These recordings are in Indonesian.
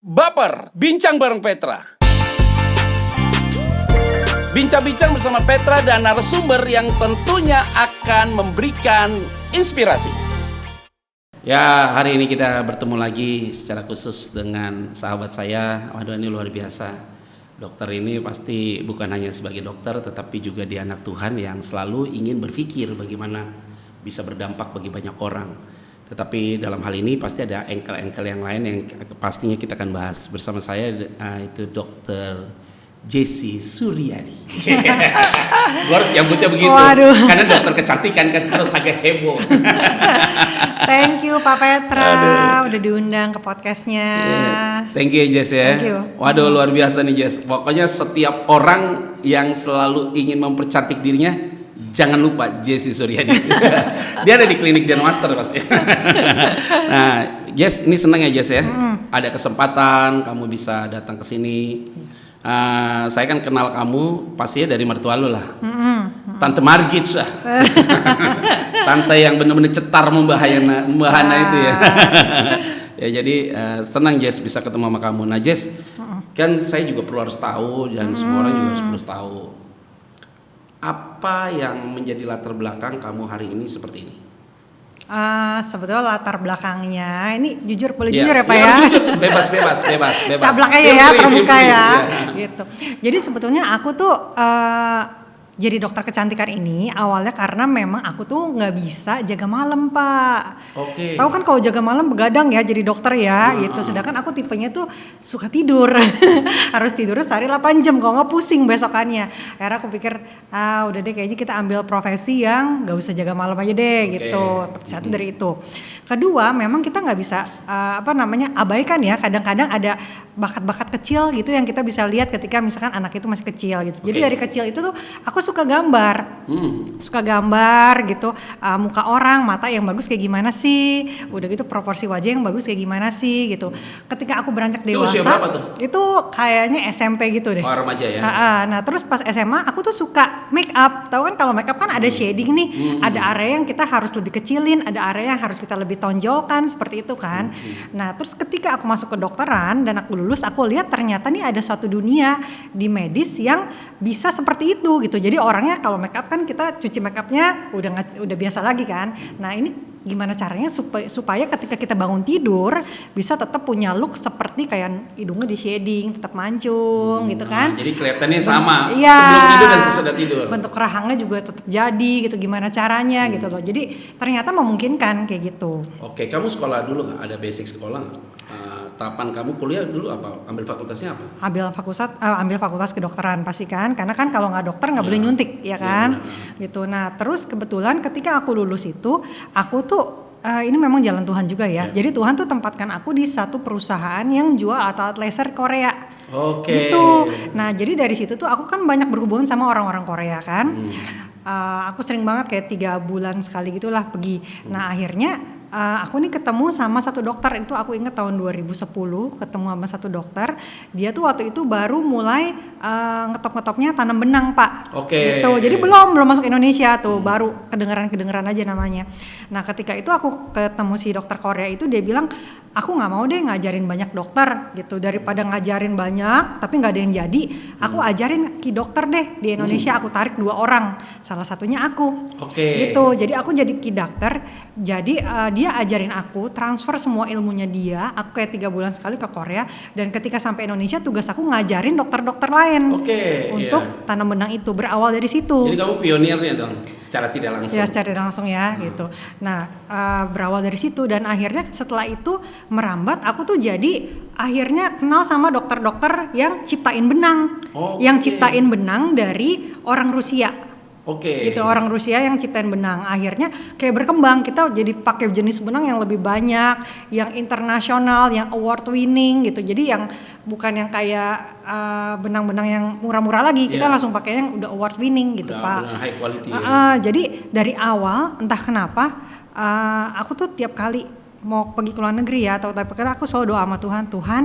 Baper, bincang bareng Petra. Bincang-bincang bersama Petra dan narasumber yang tentunya akan memberikan inspirasi. Ya, hari ini kita bertemu lagi secara khusus dengan sahabat saya. Waduh, ini luar biasa. Dokter ini pasti bukan hanya sebagai dokter, tetapi juga dia anak Tuhan yang selalu ingin berpikir bagaimana bisa berdampak bagi banyak orang. Tetapi dalam hal ini pasti ada engkel-engkel yang lain yang pastinya kita akan bahas. Bersama saya itu Dr. Jessie Suryadi. Gue harus nyambutnya begitu. Waduh. Karena dokter kecantikan kan harus agak heboh. Thank you Pak Petra. Udah diundang ke podcastnya. Thank you Jess ya. Thank you. Waduh, luar biasa nih Jess. Pokoknya setiap orang yang selalu ingin mempercantik dirinya, jangan lupa Jessie Suryadi. Dia ada di klinik Denmaster pasti. Nah, Jess, ini senang ya Jess ya. Ada kesempatan kamu bisa datang ke sini. Saya kan kenal kamu pastinya dari mertua lu lah. Tante Margit lah. Tante yang benar-benar cetar membahana itu ya. Ya jadi senang Jess bisa ketemu sama kamu. Nah Jess, kan saya juga perlu harus tahu dan semua orang juga harus tahu. Apa yang menjadi latar belakang kamu hari ini seperti ini? Sebetulnya latar belakangnya ini jujur boleh jujur ya Pak ya. Bebas. Cablak aja ya, terbuka ya. Gitu. Jadi sebetulnya aku tuh jadi dokter kecantikan ini awalnya karena memang aku tuh nggak bisa jaga malam Pak. Oke. Tahu kan kalau jaga malam begadang ya jadi dokter ya gitu. Sedangkan aku tipenya tuh suka tidur. Harus tidur sehari 8 jam kalau nggak pusing besokannya. Akhirnya aku pikir udah deh kayaknya kita ambil profesi yang nggak usah jaga malam aja deh gitu. Satu dari itu. Kedua memang kita nggak bisa abaikan ya. Kadang-kadang ada bakat-bakat kecil gitu yang kita bisa lihat ketika misalkan anak itu masih kecil gitu. Jadi dari kecil itu tuh aku suka gambar, gitu, muka orang, mata yang bagus kayak gimana sih, udah gitu proporsi wajah yang bagus kayak gimana sih, gitu. Ketika aku beranjak dewasa, itu usia berapa tuh? Itu kayaknya SMP gitu deh. Oh, remaja ya. Nah terus pas SMA aku tuh suka make up, tahu kan kalau make up kan ada shading nih, ada area yang kita harus lebih kecilin, ada area yang harus kita lebih tonjolkan seperti itu kan. Nah terus ketika aku masuk ke kedokteran dan aku lulus, aku lihat ternyata nih ada suatu dunia di medis yang bisa seperti itu gitu. Jadi orangnya kalau make up kan kita cuci make upnya udah biasa lagi kan. Nah ini gimana caranya supaya ketika kita bangun tidur bisa tetap punya look seperti kayak hidungnya di shading, tetap mancung gitu kan. Jadi kelihatannya sama iya, sebelum tidur dan sesudah tidur. Bentuk rahangnya juga tetap jadi gitu, gimana caranya gitu loh. Jadi ternyata memungkinkan kayak gitu. Oke, kamu sekolah dulu nggak? Ada basic sekolah nggak? Tahapan kamu kuliah dulu apa? Ambil fakultasnya apa? Ambil fakultas kedokteran pasti kan, karena kan kalau nggak dokter nggak boleh nyuntik ya kan, gitu. Nah terus kebetulan ketika aku lulus itu, aku tuh ini memang jalan Tuhan juga ya. Jadi Tuhan tuh tempatkan aku di satu perusahaan yang jual alat laser Korea. Oke. Gitu. Nah jadi dari situ tuh aku kan banyak berhubungan sama orang-orang Korea kan. Aku sering banget kayak 3 bulan sekali gitulah pergi. Nah akhirnya aku nih ketemu sama satu dokter, itu aku inget tahun 2010 ketemu sama satu dokter. Dia tuh waktu itu baru mulai ngetop-ngetopnya tanam benang Pak. Oke. Gitu. Jadi belum masuk Indonesia tuh, baru kedengeran aja namanya. Nah ketika itu aku ketemu si dokter Korea itu, dia bilang aku nggak mau deh ngajarin banyak dokter gitu, daripada ngajarin banyak tapi nggak ada yang jadi, aku ajarin ki dokter deh di Indonesia. Aku tarik 2 orang, salah satunya aku. Gitu. Jadi aku jadi ki dokter. Jadi dia ajarin aku, transfer semua ilmunya dia. Aku kayak 3 bulan sekali ke Korea, dan ketika sampai Indonesia tugas aku ngajarin dokter-dokter lain untuk tanam benang itu. Berawal dari situ. Jadi kamu pionirnya dong, secara tidak langsung. Ya secara tidak langsung ya gitu. Nah berawal dari situ, dan akhirnya setelah itu merambat, aku tuh jadi akhirnya kenal sama dokter-dokter yang ciptain benang, yang ciptain benang dari orang Rusia. Gitu, orang Rusia yang ciptain benang. Akhirnya kayak berkembang, kita jadi pakai jenis benang yang lebih banyak, yang internasional, yang award winning gitu. Jadi yang bukan yang kayak benang-benang yang murah-murah lagi, kita langsung pakai yang udah award winning gitu Pak. High quality. Jadi dari awal entah kenapa aku tuh tiap kali mau pergi ke luar negeri ya, atau aku selalu doa sama Tuhan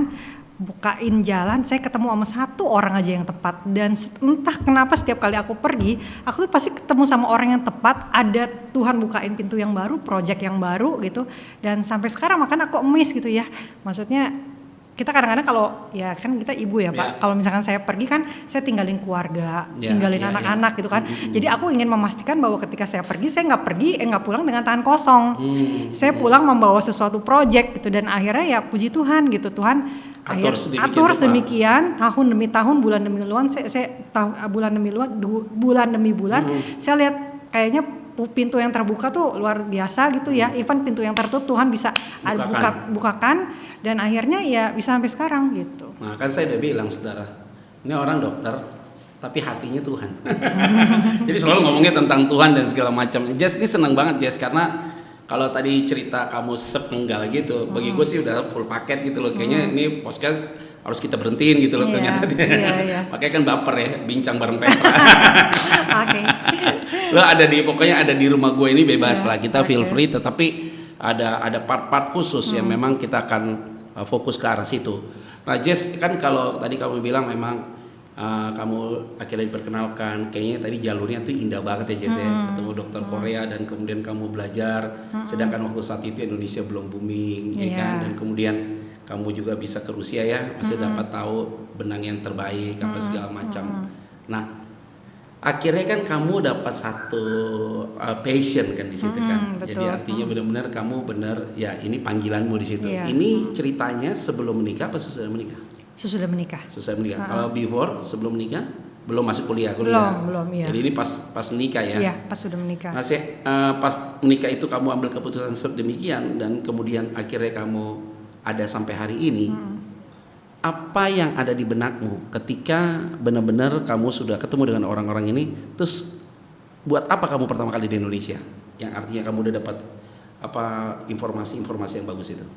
bukain jalan, saya ketemu sama satu orang aja yang tepat. Dan entah kenapa setiap kali aku pergi, aku tuh pasti ketemu sama orang yang tepat. Ada Tuhan bukain pintu yang baru, project yang baru gitu. Dan sampai sekarang makanya aku amazed gitu ya. Maksudnya kita kadang-kadang kalau ya kan kita ibu ya Pak, kalau misalkan saya pergi kan saya tinggalin keluarga, tinggalin anak-anak gitu kan. Jadi aku ingin memastikan bahwa ketika saya pergi, saya nggak pulang dengan tangan kosong. Saya pulang membawa sesuatu project gitu, dan akhirnya ya puji Tuhan gitu, Tuhan atur sedemikian tahun demi tahun, bulan demi bulan, bulan demi bulan, saya lihat kayaknya pintu yang terbuka tuh luar biasa gitu ya. Even pintu yang tertutup Tuhan bisa bukakan, dan akhirnya ya bisa sampai sekarang gitu. Nah kan saya udah bilang saudara, ini orang dokter tapi hatinya Tuhan. Jadi selalu ngomongnya tentang Tuhan dan segala macam. Jess ini senang banget Jess, karena kalau tadi cerita kamu sepenggal gitu, bagi gue sih udah full paket gitu loh. Kayaknya ini podcast harus kita berhentiin gitu loh ternyata. Makanya kan baper ya, bincang bareng Petra. Lo pokoknya ada di rumah gue ini bebas lah, kita feel free, tetapi ada part-part khusus yang memang kita akan fokus ke arah situ. Nah Jess, kan kalau tadi kamu bilang memang kamu akhirnya diperkenalkan, kayaknya tadi jalurnya tuh indah banget ya Jess ya, ketemu dokter Korea dan kemudian kamu belajar, sedangkan waktu saat itu Indonesia belum booming, ya kan, dan kemudian kamu juga bisa ke Rusia ya, masih dapat tahu benang yang terbaik apa segala macam. Nah akhirnya kan kamu dapat satu passion kan di situ kan, betul. Jadi artinya benar-benar kamu ya ini panggilanmu di situ. Ini ceritanya sebelum menikah apa sesudah menikah? Sesudah menikah. Kalau before, sebelum menikah belum masuk kuliah. Belum ya. Jadi ini pas menikah ya. Iya, pas sudah menikah. Nah, pas menikah itu kamu ambil keputusan sedemikian, dan kemudian akhirnya kamu ada sampai hari ini. Apa yang ada di benakmu ketika benar-benar kamu sudah ketemu dengan orang-orang ini? Terus buat apa kamu pertama kali di Indonesia? Yang artinya kamu udah dapat informasi-informasi yang bagus itu?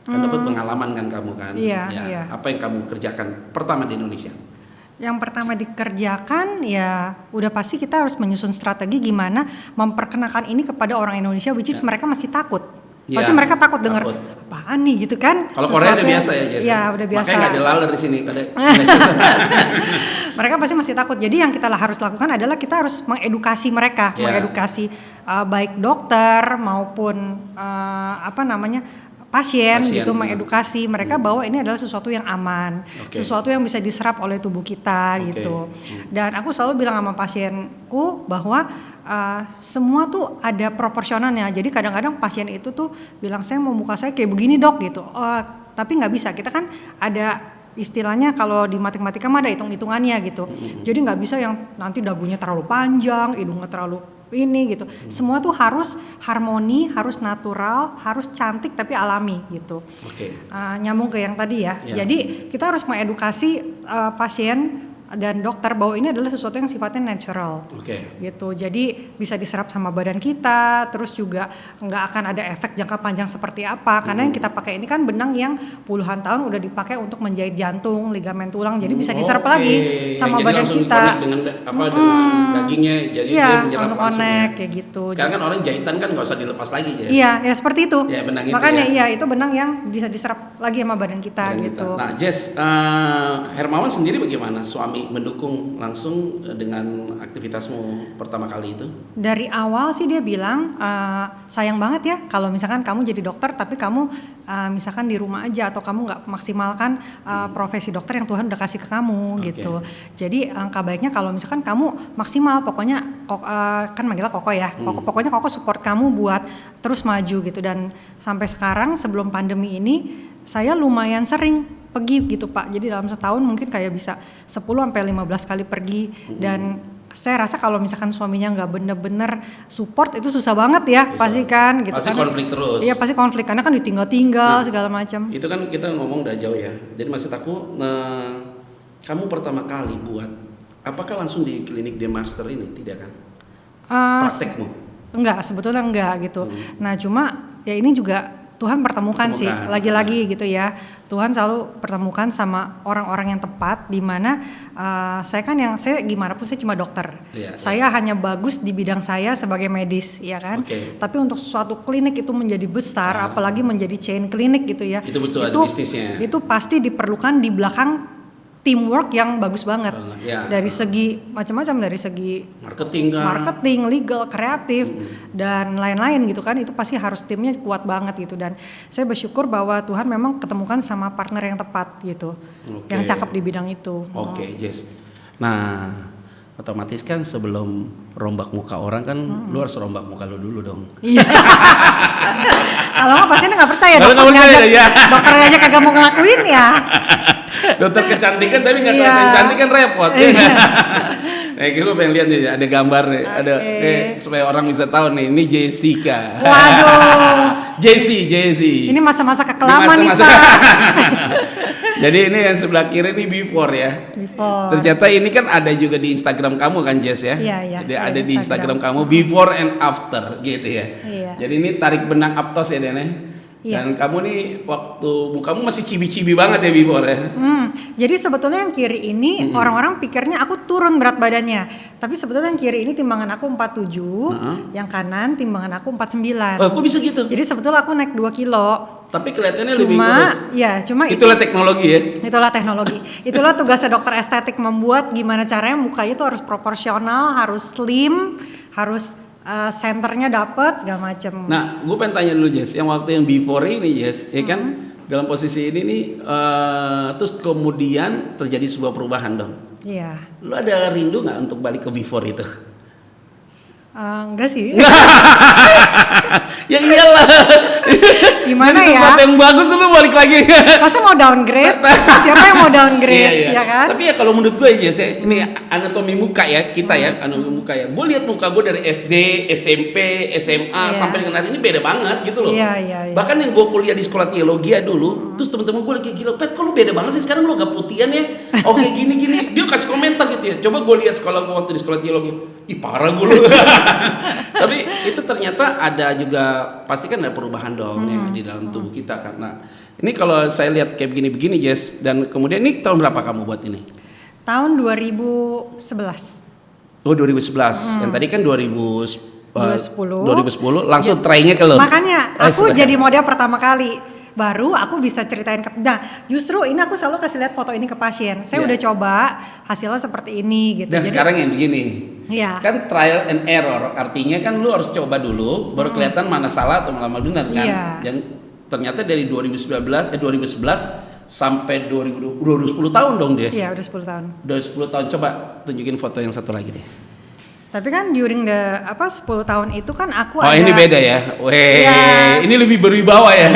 Kan dapat pengalaman kan kamu kan? Iya. Apa yang kamu kerjakan pertama di Indonesia? Yang pertama dikerjakan ya udah pasti kita harus menyusun strategi gimana memperkenalkan ini kepada orang Indonesia, which is mereka masih takut. Pasti mereka takut dengar apaan nih gitu kan. Kalau Korea udah biasa ya Jess. Iya, udah biasa. Makanya nggak ada laler di sini. Mereka pasti masih takut. Jadi yang kita harus lakukan adalah kita harus mengedukasi mereka, mengedukasi baik dokter maupun pasien gitu, mengedukasi mereka bahwa ini adalah sesuatu yang aman, sesuatu yang bisa diserap oleh tubuh kita gitu. Dan aku selalu bilang sama pasienku bahwa semua tuh ada proporsionalnya. Jadi kadang-kadang pasien itu tuh bilang saya mau muka saya kayak begini dok gitu. Tapi nggak bisa. Kita kan ada istilahnya kalau di matematika mah ada hitung-hitungannya gitu. Jadi nggak bisa yang nanti dagunya terlalu panjang, hidungnya terlalu ini gitu. Semua tuh harus harmoni, harus natural, harus cantik tapi alami gitu. Nyambung ke yang tadi ya. Jadi kita harus mengedukasi pasien dan dokter bahwa ini adalah sesuatu yang sifatnya natural, gitu. Jadi bisa diserap sama badan kita, terus juga nggak akan ada efek jangka panjang seperti apa, karena yang kita pakai ini kan benang yang puluhan tahun udah dipakai untuk menjahit jantung, ligamen tulang, jadi bisa diserap lagi sama badan kita. Dengan dagingnya, jadi dia menyerap langsung. Kayak gitu. Sekarang kan orang jahitan kan nggak usah dilepas lagi ya. Iya, ya seperti itu. Ya, benang makanya itu itu benang yang bisa diserap lagi sama badan kita gitu. Nah, Jess, Hermawan sendiri bagaimana? Suami mendukung langsung dengan aktivitasmu pertama kali itu? Dari awal sih dia bilang sayang banget ya kalau misalkan kamu jadi dokter tapi kamu misalkan di rumah aja atau kamu nggak maksimalkan profesi dokter yang Tuhan udah kasih ke kamu gitu. Jadi angka baiknya kalau misalkan kamu maksimal, pokoknya kan manggilnya Koko ya. Pokoknya Koko support kamu buat terus maju gitu. Dan sampai sekarang sebelum pandemi ini saya lumayan sering pergi gitu Pak. Jadi dalam setahun mungkin kayak bisa 10-15 kali pergi. Dan saya rasa kalau misalkan suaminya nggak bener-bener support itu susah banget ya, pasti kan gitu. Pasti konflik terus. Iya pasti konflik karena kan ditinggal-tinggal segala macam. Itu kan kita ngomong udah jauh ya. Jadi maksud aku, kamu pertama kali buat, apakah langsung di klinik Demaster ini? Tidak kan? Praktekmu? Enggak, sebetulnya enggak gitu. Nah cuma ya ini juga Tuhan pertemukan sih, lagi-lagi gitu ya. Tuhan selalu pertemukan sama orang-orang yang tepat, di mana saya gimana pun saya cuma dokter. Saya hanya bagus di bidang saya sebagai medis, ya kan. Tapi untuk suatu klinik itu menjadi besar, apalagi menjadi chain klinik gitu ya. Itu betul ada bisnisnya. Itu pasti diperlukan di belakang teamwork yang bagus banget. Ya. Dari segi macam-macam, dari segi marketing, legal, kreatif dan lain-lain gitu kan. Itu pasti harus timnya kuat banget gitu, dan saya bersyukur bahwa Tuhan memang ketemukan sama partner yang tepat gitu. Yang cakep di bidang itu. Oke, yes. Nah, otomatis kan sebelum rombak muka orang kan lu harus rombak muka lu dulu dong. Iya. Kalau nggak pasiennya nggak percaya, dokternya aja kagak mau ngelakuin ya. Dokter kecantikan tapi nggak kelihatan cantik kan repot. Nah, gue pengen lihat nih, ada gambar nih, ada supaya orang bisa tahu nih, ini Jessica. Waduh. Jesse. Ini masa-masa kekelaman nih Pak. Jadi ini yang sebelah kiri ini before ya. Ternyata ini kan ada juga di Instagram kamu kan Jess ya. Iya. Jadi ada di Instagram kamu before and after gitu ya. Iya. Jadi ini tarik benang aptos ya Dene. Iya. Dan kamu nih waktu mukamu masih cibi-cibi banget ya before ya. Jadi sebetulnya yang kiri ini orang-orang pikirnya aku turun berat badannya. Tapi sebetulnya yang kiri ini timbangan aku 47, yang kanan timbangan aku 49. Oh, kok bisa gitu? Jadi sebetulnya aku naik 2 kilo. Tapi kelihatannya lebih kurus. Cuma itulah teknologi ya. Itulah teknologi. Itulah tugasnya dokter estetik, membuat gimana caranya mukanya itu harus proporsional, harus slim, harus senternya dapet segala macam. Nah, gue pengen tanya dulu Jess, yang waktu yang before ini Jess, ya kan dalam posisi ini nih, terus kemudian terjadi sebuah perubahan dong. Iya. Lu ada rindu nggak untuk balik ke before itu? Enggak sih. Ya iyalah. Gimana ya? Tempat yang bagus lu balik lagi. Masa mau downgrade? Siapa yang mau downgrade? Iya. Ya kan? Tapi ya kalau menurut gue ya, ini anatomi muka ya kita ya, anatomi muka ya. Gue lihat muka gue dari SD, SMP, SMA sampai dengan hari ini beda banget gitu loh. Iya. Bahkan yang gue kuliah di sekolah teologi dulu, terus teman-teman gue lagi gila, Pet, kok lu beda banget sih sekarang, lu agak putihan ya. Oke gini. Dia kasih komentar gitu ya. Coba gue lihat sekolah gue waktu di sekolah teologi. Ih parah gue lu. Tapi itu ternyata ada juga, pasti kan ada perubahan dong ya di dalam tubuh kita kan. Nah, ini kalau saya lihat kayak begini Jess, dan kemudian ini tahun berapa kamu buat ini? Tahun 2011. Oh 2011. Yang tadi kan 2010 langsung Ya, try-nya ke lo. Makanya aku jadi model pertama kali. Baru aku bisa ceritain nah justru ini aku selalu kasih lihat foto ini ke pasien. Saya udah coba, hasilnya seperti ini gitu. Dan jadi, sekarang yang begini. Iya. Kan trial and error, artinya kan lu harus coba dulu baru kelihatan mana salah atau mana benar kan. Iya. Dan ternyata dari 2011 sampai 2010 tahun dong, Des. Iya, udah 10 tahun. Udah 10 tahun. Coba tunjukin foto yang satu lagi deh. Tapi kan during 10 tahun itu kan aku ada. Oh, ini beda ya. Weh, ya. Ini lebih berwibawa ya.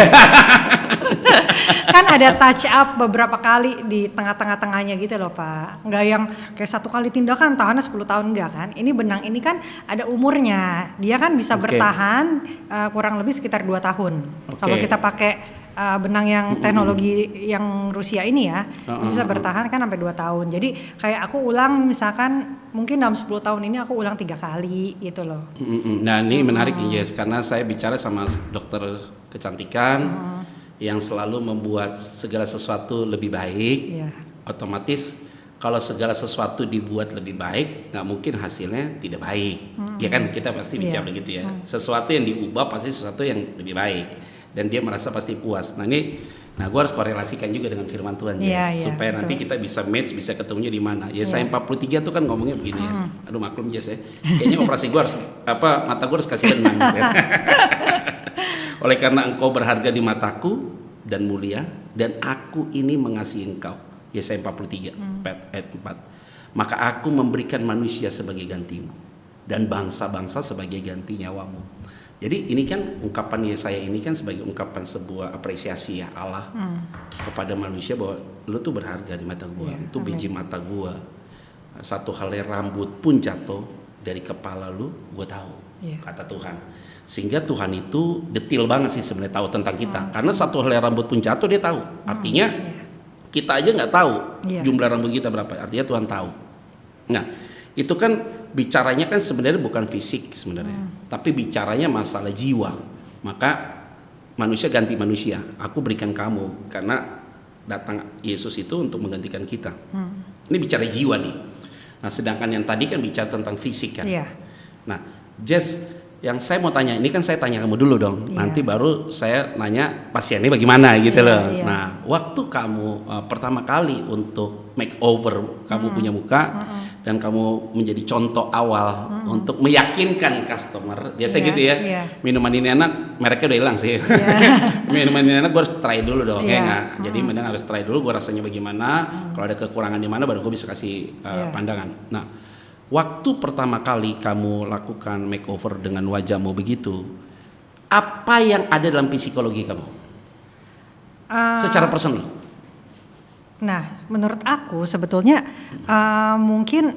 Kan ada touch up beberapa kali di tengahnya gitu loh Pak. Enggak yang kayak satu kali tindakan tahannya 10 tahun, enggak kan. Ini benang ini kan ada umurnya. Dia kan bisa bertahan kurang lebih sekitar 2 tahun. Kalau kita pakai benang yang teknologi yang Rusia ini ya, bisa bertahan kan sampai 2 tahun. Jadi kayak aku ulang misalkan mungkin dalam 10 tahun ini aku ulang 3 kali gitu loh. Nah ini menarik nih Jess, karena saya bicara sama dokter kecantikan yang selalu membuat segala sesuatu lebih baik. Otomatis kalau segala sesuatu dibuat lebih baik, nggak mungkin hasilnya tidak baik. Ya kan kita pasti bicara begitu ya. Sesuatu yang diubah pasti sesuatu yang lebih baik. Dan dia merasa pasti puas. Nah gue harus korelasikan juga dengan firman Tuhan supaya betul. Nanti kita bisa match, bisa ketemunya di mana. Yesaya 43 tuh kan ngomongnya begini ya. Aduh maklum Jess ya. Kayaknya operasi gue harus mata gue harus kasih benang. Oleh karena engkau berharga di mataku dan mulia, dan aku ini mengasihi engkau. Yesaya 43 ayat 4. Maka aku memberikan manusia sebagai gantimu dan bangsa-bangsa sebagai ganti nyawamu. Jadi ini kan ungkapan Yesaya ini kan sebagai ungkapan sebuah apresiasi ya Allah kepada manusia bahwa lu tuh berharga di mata gua, itu biji mata gua. Satu helai rambut pun jatuh dari kepala lu, gua tahu, kata Tuhan. Sehingga Tuhan itu detail banget sih sebenarnya tahu tentang kita. Karena satu helai rambut pun jatuh dia tahu. Artinya kita aja nggak tahu jumlah rambut kita berapa. Artinya Tuhan tahu. Nah itu kan bicaranya kan sebenarnya bukan fisik sebenarnya, tapi bicaranya masalah jiwa. Maka manusia ganti manusia. Aku berikan kamu karena datang Yesus itu untuk menggantikan kita. Ini bicara jiwa nih. Nah sedangkan yang tadi kan bicara tentang fisik kan. Nah Jess, yang saya mau tanya, ini kan saya tanya kamu dulu dong, nanti baru saya nanya pasiennya bagaimana gitu loh. Nah, waktu kamu pertama kali untuk makeover, kamu punya muka dan kamu menjadi contoh awal untuk meyakinkan customer, biasa gitu ya, minuman ini enak, mereknya udah hilang sih. Minuman ini enak, gue harus try dulu dong, ya nggak? Jadi mending harus try dulu, gue rasanya bagaimana, kalau ada kekurangan di mana baru gue bisa kasih pandangan. Nah, waktu pertama kali kamu lakukan makeover dengan wajahmu begitu, apa yang ada dalam psikologi kamu? Secara personal. Nah, menurut aku sebetulnya mungkin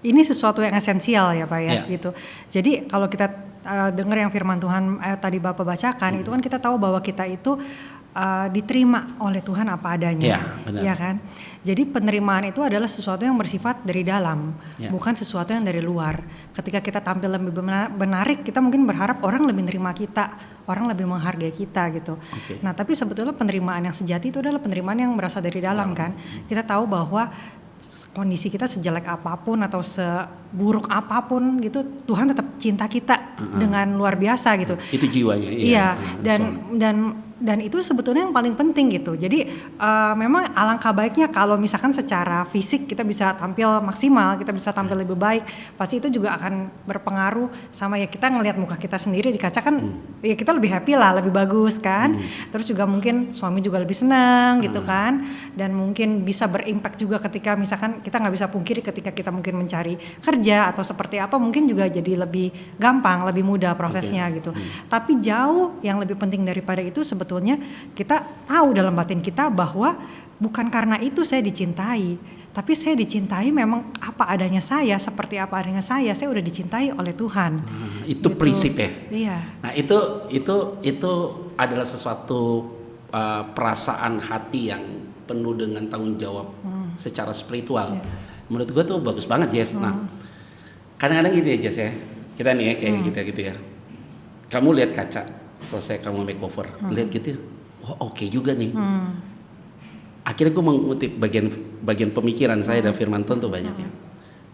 ini sesuatu yang esensial ya Pak ya, gitu. Jadi kalau kita dengar yang firman Tuhan tadi Bapak bacakan, itu kan kita tahu bahwa kita itu diterima oleh Tuhan apa adanya, ya kan? Jadi penerimaan itu adalah sesuatu yang bersifat dari dalam, bukan sesuatu yang dari luar. Ketika kita tampil lebih menarik, kita mungkin berharap orang lebih menerima kita, orang lebih menghargai kita gitu. Nah, tapi sebetulnya penerimaan yang sejati itu adalah penerimaan yang berasal dari dalam kan. Kita tahu bahwa kondisi kita sejelek apapun atau seburuk apapun gitu, Tuhan tetap cinta kita dengan luar biasa gitu. Itu jiwanya. Iya, dan itu sebetulnya yang paling penting gitu. Jadi memang alangkah baiknya kalau misalkan secara fisik kita bisa tampil maksimal, kita bisa tampil lebih baik, pasti itu juga akan berpengaruh sama ya kita ngelihat muka kita sendiri di kaca kan, ya kita lebih happy lah, lebih bagus kan. Terus juga mungkin suami juga lebih senang gitu kan, dan mungkin bisa berimpact juga ketika misalkan kita nggak bisa pungkiri ketika kita mungkin mencari kerja atau seperti apa, mungkin juga jadi lebih gampang, lebih mudah prosesnya gitu. Tapi jauh yang lebih penting daripada itu sebetulnya kita tahu dalam batin kita bahwa bukan karena itu saya dicintai, tapi saya dicintai memang apa adanya saya, seperti apa adanya saya udah dicintai oleh Tuhan. Itu gitu. Prinsip ya. Iya. Nah itu adalah sesuatu perasaan hati yang penuh dengan tanggung jawab secara spiritual. Menurut gue tuh bagus banget Jess. Nah kadang-kadang gini ya Jess ya, kita nih ya kayak gitu ya. Kamu lihat kaca selesai kamu makeover, lihat gitu, oh oke juga nih. Akhirnya gue mengutip bagian pemikiran saya dan firman Tuhan tuh banyak ya.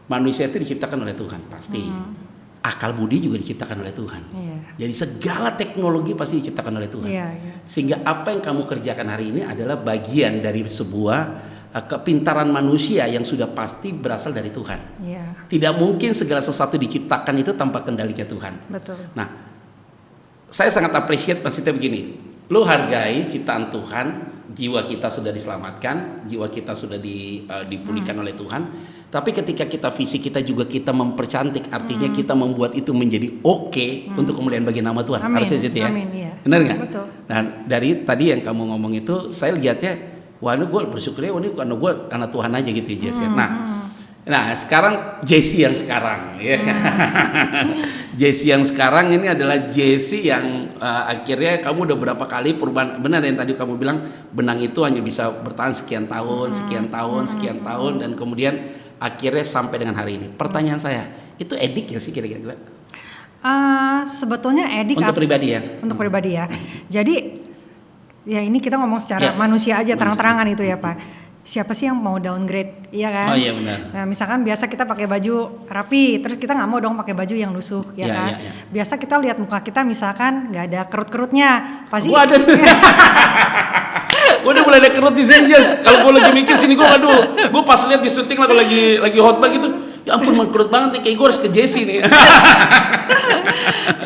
Manusia itu diciptakan oleh Tuhan pasti. Akal budi juga diciptakan oleh Tuhan. Jadi segala teknologi pasti diciptakan oleh Tuhan. Sehingga apa yang kamu kerjakan hari ini adalah bagian dari sebuah kepintaran manusia yang sudah pasti berasal dari Tuhan. Tidak mungkin segala sesuatu diciptakan itu tanpa kendalinya Tuhan. Betul. Nah, saya sangat appreciate maksudnya begini, lu hargai ciptaan Tuhan, jiwa kita sudah diselamatkan, jiwa kita sudah dipulihkan oleh Tuhan, tapi ketika kita fisik kita juga kita mempercantik, artinya kita membuat itu menjadi oke untuk kemuliaan bagi nama Tuhan. Harusnya gitu ya. Benar nggak? Betul. Dan dari tadi yang kamu ngomong itu, saya lihatnya, wah ini gue bersyukur ya, ini karena gue anak Tuhan aja gitu ya. Nah sekarang Jesse yang sekarang ya. Jesse yang sekarang ini adalah Jesse yang akhirnya kamu udah berapa kali perubahan. Benar yang tadi kamu bilang benang itu hanya bisa bertahan sekian tahun dan kemudian akhirnya sampai dengan hari ini. Pertanyaan saya, itu edik ya sih kira-kira? Sebetulnya edik untuk pribadi ya. Untuk pribadi ya. Jadi ya ini kita ngomong secara manusia aja, terang-terangan itu ya Pak. Siapa sih yang mau downgrade, iya kan? Oh iya benar. Nah misalkan biasa kita pakai baju rapi, terus kita nggak mau dong pakai baju yang lusuh, ya kan? Biasa kita lihat muka kita misalkan nggak ada kerut-kerutnya, pasti. Gua ada. Gue udah mulai ada kerut di sini Jess. Kalau gue lagi mikir sini gue gue pas lihat di syuting lah kalau lagi khotbah gitu, ya ampun mengkerut banget nih, kayak gue harus ke Jesse nih.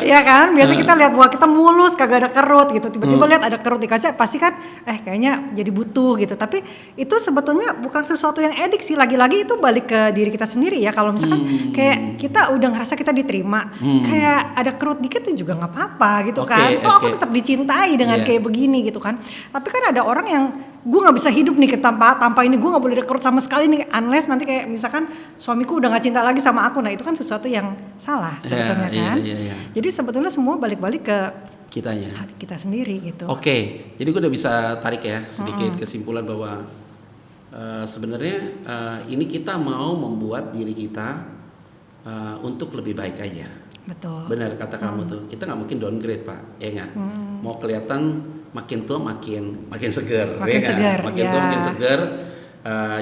Iya kan, biasa kita lihat muka kita mulus, kagak ada kerut gitu. Tiba-tiba lihat ada kerut di kaca, pasti kan, kayaknya jadi butuh gitu. Tapi itu sebetulnya bukan sesuatu yang edik sih. Lagi-lagi itu balik ke diri kita sendiri ya. Kalau misalkan kayak kita udah ngerasa kita diterima, kayak ada kerut dikit juga nggak apa-apa gitu kan. Toh aku tetap dicintai dengan kayak begini gitu kan. Tapi kan ada orang yang gue nggak bisa hidup nih tanpa ini, gue nggak boleh ada kerut sama sekali nih, unless nanti kayak misalkan suamiku udah nggak cinta lagi sama aku. Nah itu kan sesuatu yang salah sebetulnya kan. Jadi sebetulnya semua balik-balik ke kitanya, hati kita sendiri gitu. Oke, jadi gue udah bisa tarik ya sedikit kesimpulan bahwa sebenarnya ini kita mau membuat diri kita untuk lebih baik aja. Betul. Benar kata kamu tuh, kita nggak mungkin downgrade Pak, ya nggak? Mau kelihatan makin tua makin seger, makin seger, makin tua makin seger.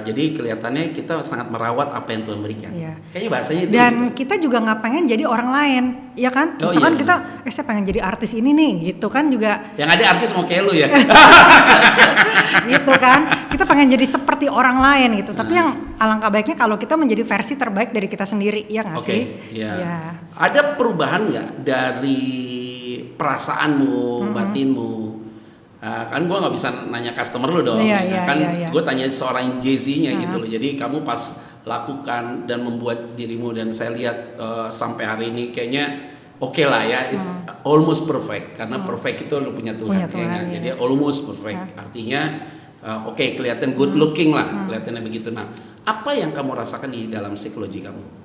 Jadi kelihatannya kita sangat merawat apa yang Tuhan berikan. Iya. Kayaknya bahasanya itu. Dan gitu. kita juga nggak pengen jadi orang lain, ya kan? Oh, Misalkan iya. kita, saya pengen jadi artis ini nih, gitu kan juga. Yang ada artis mau kayak lu ya. Gitu kan, kita pengen jadi seperti orang lain gitu. Tapi yang alangkah baiknya kalau kita menjadi versi terbaik dari kita sendiri, ya nggak sih? Iya. Ya. Ada perubahan nggak dari perasaanmu, batinmu? Kan gue nggak bisa nanya customer lu dong, Iya, kan iya. gue tanya seorang Jay-Z-nya gitu loh. Jadi kamu pas lakukan dan membuat dirimu, dan saya lihat sampai hari ini kayaknya oke lah ya, is almost perfect, karena perfect itu lu punya Tuhan, Punya Tuhan, ya, iya. jadi almost perfect, artinya oke, kelihatan good looking lah, kelihatannya begitu. Nah, apa yang kamu rasakan di dalam psikologi kamu?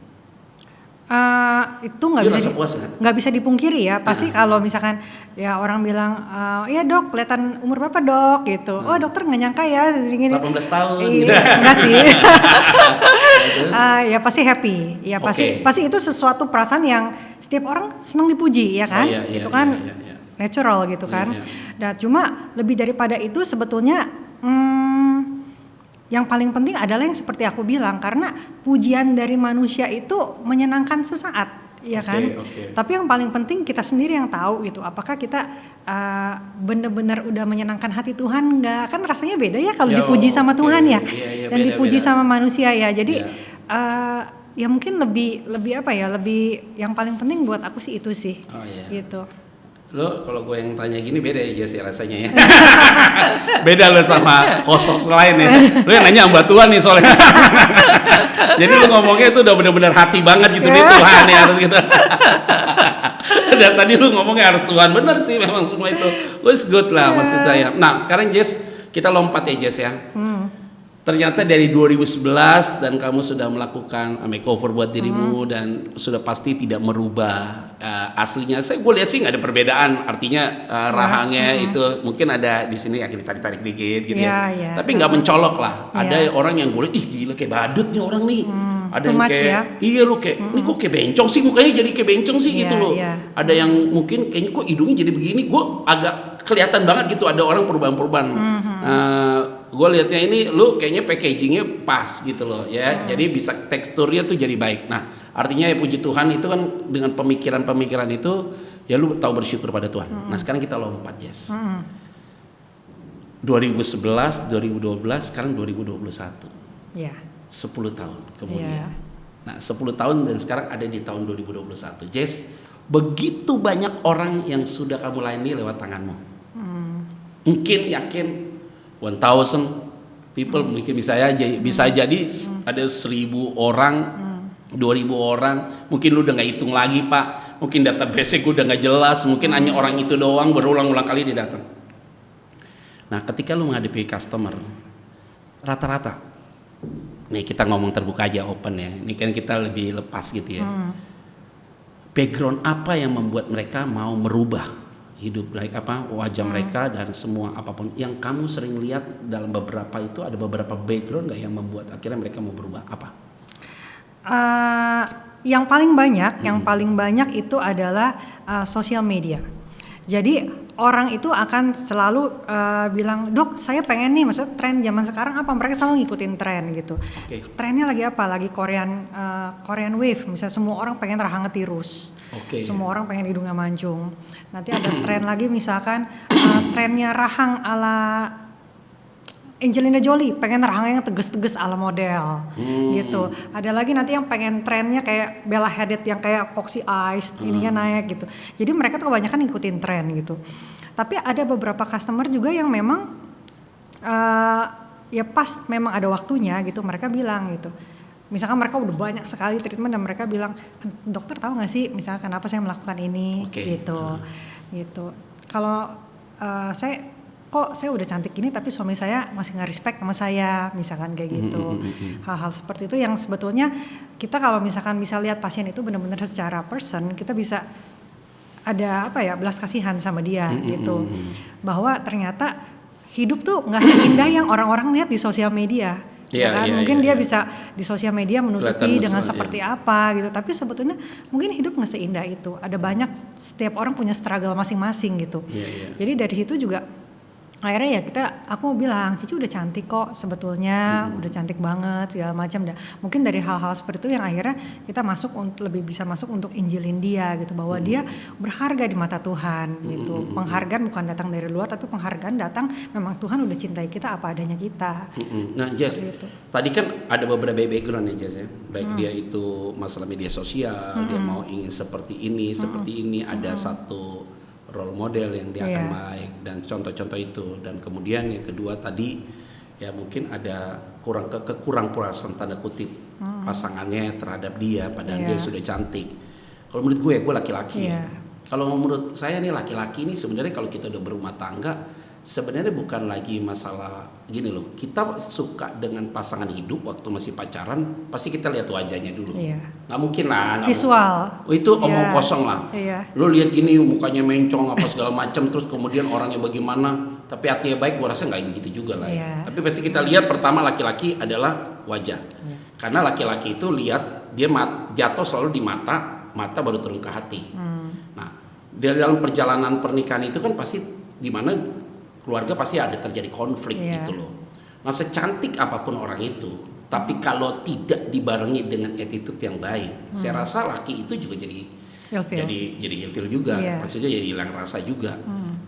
Itu nggak Dia bisa rasa puas nggak? nggak bisa dipungkiri ya. Pasti kalau misalkan ya orang bilang, ya dok, kelihatan umur berapa dok gitu. Oh dokter nggak nyangka ya gini. 18 tahun. Iya, enggak sih. Ya pasti happy. Ya pasti itu sesuatu perasaan yang setiap orang senang dipuji ya kan. Iya, itu kan iya. natural gitu kan. Iya. Dan cuma lebih daripada itu sebetulnya yang paling penting adalah yang seperti aku bilang, karena pujian dari manusia itu menyenangkan sesaat, ya kan? Oke. Tapi yang paling penting kita sendiri yang tahu gitu, apakah kita benar-benar udah menyenangkan hati Tuhan nggak? Kan rasanya beda ya kalau dipuji sama Tuhan ya, dan beda, dipuji beda. sama manusia ya. Jadi ya mungkin lebih apa ya? Lebih yang paling penting buat aku sih itu sih, gitu. Lo kalau gue yang tanya gini beda ya Jess ya rasanya ya. Beda lo sama host lain ya. Lo yang nanya Mbak Tuhan nih soalnya. Jadi lo ngomongnya itu udah benar-benar hati banget gitu nih, Tuhan ya harus gitu. Dan tadi lo ngomongnya harus Tuhan, benar sih memang semua itu. Was good lah maksud saya. Nah sekarang Jess, kita lompat ya Jess ya. Ternyata dari 2011 dan kamu sudah melakukan makeover buat dirimu dan sudah pasti tidak merubah aslinya. Gue lihat sih nggak ada perbedaan. Artinya rahangnya itu mungkin ada di sini akhirnya ditarik-tarik dikit gitu ya. Tapi nggak mencolok lah. Ada orang yang gue lihat, ih gila kayak badut nih orang nih. Ada yang kayak, iya lu kayak, ini kok kayak bencong sih mukanya, jadi kayak bencong sih gitu loh. Ada yang mungkin kayaknya kok hidungnya jadi begini. Gue agak kelihatan banget gitu ada orang perubahan-perubahan. Gue lihatnya ini lu kayaknya packagingnya pas gitu loh ya, jadi bisa teksturnya tuh jadi baik. Nah artinya ya puji Tuhan itu kan dengan pemikiran-pemikiran itu ya lu tahu bersyukur pada Tuhan. Nah sekarang kita lompat Jess, 2011, 2012, sekarang 2021 ya. 10 tahun kemudian. Ya. Nah 10 tahun dan sekarang ada di tahun 2021 Jess, begitu banyak orang yang sudah kamu layani lewat tanganmu. Mungkin yakin 1000 people, mungkin bisa jadi ada 1000 orang, 2000 orang, mungkin lu udah nggak hitung lagi Pak, mungkin database gue udah nggak jelas, mungkin hanya orang itu doang berulang-ulang kali dia datang. Nah ketika lu menghadapi customer, rata-rata, nih kita ngomong terbuka aja, open ya, ini kan kita lebih lepas gitu ya, background apa yang membuat mereka mau merubah hidup mereka, wajah mereka dan semua apapun yang kamu sering lihat dalam beberapa itu, ada beberapa background nggak yang membuat akhirnya mereka mau berubah apa? Yang paling banyak itu adalah sosial media. Jadi orang itu akan selalu bilang, dok saya pengen nih, maksudnya tren zaman sekarang apa, mereka selalu ngikutin tren gitu. Trennya lagi apa, lagi Korean wave, misalnya semua orang pengen rahangnya tirus, semua orang pengen hidungnya mancung. Nanti ada tren lagi misalkan trennya rahang ala Angelina Jolie, pengen rahangnya yang tegas-tegas ala model gitu. Ada lagi nanti yang pengen trennya kayak Bella Hadid yang kayak Foxy Eyes, ininya naik gitu. Jadi mereka tuh kebanyakan ngikutin tren gitu. Tapi ada beberapa customer juga yang memang ya pas memang ada waktunya gitu, mereka bilang gitu. Misalkan mereka udah banyak sekali treatment dan mereka bilang, dokter tahu nggak sih misalkan kenapa saya melakukan ini gitu. Kalau saya udah cantik gini tapi suami saya masih nggak respect sama saya, misalkan kayak gitu. Hal-hal seperti itu yang sebetulnya kita kalau misalkan bisa lihat pasien itu benar-benar secara person, kita bisa ada belas kasihan sama dia gitu. Bahwa ternyata hidup tuh nggak seindah yang orang-orang lihat di sosial media. Mungkin dia bisa di sosial media menutupi dengan seperti apa gitu, tapi sebetulnya mungkin hidup nggak seindah itu. Ada banyak, setiap orang punya struggle masing-masing gitu. Jadi dari situ juga akhirnya ya aku mau bilang Cici udah cantik kok sebetulnya, udah cantik banget segala macam. Mungkin dari hal-hal seperti itu yang akhirnya kita lebih bisa masuk untuk injilin dia gitu, bahwa dia berharga di mata Tuhan gitu. Penghargaan bukan datang dari luar, tapi penghargaan datang memang Tuhan udah cintai kita apa adanya kita. Nah Jess, tadi kan ada beberapa background ya Jess ya, baik dia itu masalah media sosial, dia mau ingin seperti ini, ada satu role model yang dia akan baik dan contoh-contoh itu, dan kemudian yang kedua tadi ya mungkin ada kurang puasan tanda kutip pasangannya terhadap dia padahal dia sudah cantik. Kalau menurut gue laki-laki ya. Kalau menurut saya nih laki-laki ini sebenarnya kalau kita udah berumah tangga sebenarnya bukan lagi masalah gini loh, kita suka dengan pasangan hidup waktu masih pacaran pasti kita lihat wajahnya dulu. Nggak mungkin lah visual itu omong kosong lah. Lu lihat gini mukanya mencong apa segala macam terus kemudian orangnya bagaimana tapi hatinya baik, gua rasa nggak begitu juga lah ya. Tapi pasti kita lihat pertama laki-laki adalah wajah, karena laki-laki itu lihat dia jatuh selalu di mata baru turun ke hati. Nah dalam perjalanan pernikahan itu kan pasti di mana keluarga pasti ada terjadi konflik gitu loh. Nah secantik apapun orang itu, tapi kalau tidak dibarengi dengan attitude yang baik, saya rasa laki itu juga jadi ilfil juga. Maksudnya jadi hilang rasa juga.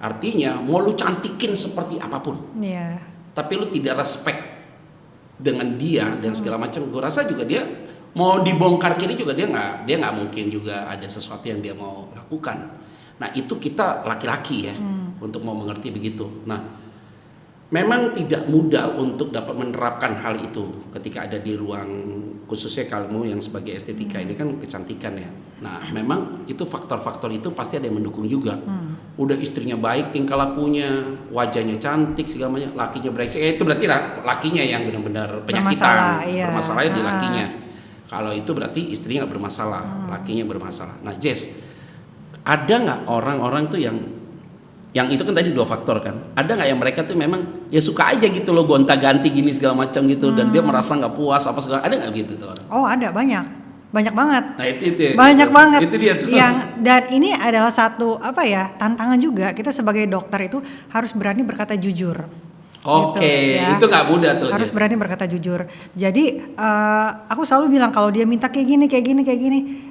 Artinya mau lu cantikin seperti apapun, tapi lu tidak respect dengan dia dan segala macam, gue rasa juga dia mau dibongkar kiri juga dia nggak mungkin juga ada sesuatu yang dia mau lakukan. Nah itu kita laki-laki ya untuk mau mengerti begitu. Nah memang tidak mudah untuk dapat menerapkan hal itu ketika ada di ruang, khususnya kamu yang sebagai estetika ini kan kecantikan ya. Nah memang itu faktor-faktor itu pasti ada yang mendukung juga. Udah istrinya baik tingkah lakunya, wajahnya cantik segala macam, lakinya brengsek, itu berarti lakinya yang benar-benar penyakitan, bermasalahnya di lakinya. Kalau itu berarti istrinya nggak bermasalah, lakinya bermasalah. Nah Jess, ada nggak orang-orang tuh yang itu kan tadi 2 faktor kan, ada nggak yang mereka tuh memang ya suka aja gitu loh gonta-ganti gini segala macam gitu dan dia merasa nggak puas apa segala, ada nggak gitu tuh orang? Oh ada, banyak banget. Nah itu banyak banget. Itu dia tuh. Dan ini adalah satu tantangan juga, kita sebagai dokter itu harus berani berkata jujur. Oke, itu nggak mudah tuh. Harus berani berkata jujur. Jadi aku selalu bilang kalau dia minta kayak gini.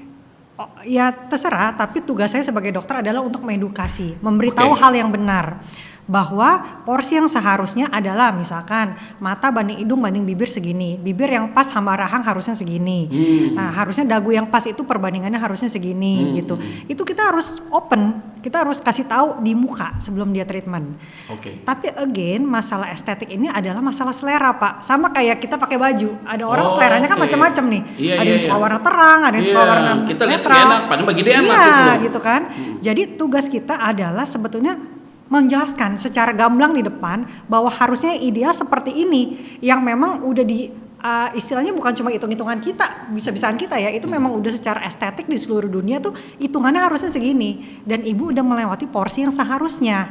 Ya terserah, tapi tugas saya sebagai dokter adalah untuk mengedukasi, memberitahu hal yang benar, bahwa porsi yang seharusnya adalah misalkan mata banding hidung banding bibir segini, bibir yang pas sama rahang harusnya segini, nah harusnya dagu yang pas itu perbandingannya harusnya segini gitu. Itu kita harus open, kita harus kasih tahu di muka sebelum dia treatment. Tapi again masalah estetik ini adalah masalah selera Pak, sama kayak kita pakai baju, ada orang seleranya kan macam-macam nih, ada yang suka warna terang, ada yang suka warna kita netral, enak, padahal bagi dia enak gitu kan. Jadi tugas kita adalah sebetulnya menjelaskan secara gamblang di depan bahwa harusnya ideal seperti ini, yang memang udah istilahnya bukan cuma hitung-hitungan kita, bisa-bisaan kita ya, itu memang udah secara estetik di seluruh dunia tuh hitungannya harusnya segini, dan ibu udah melewati porsi yang seharusnya.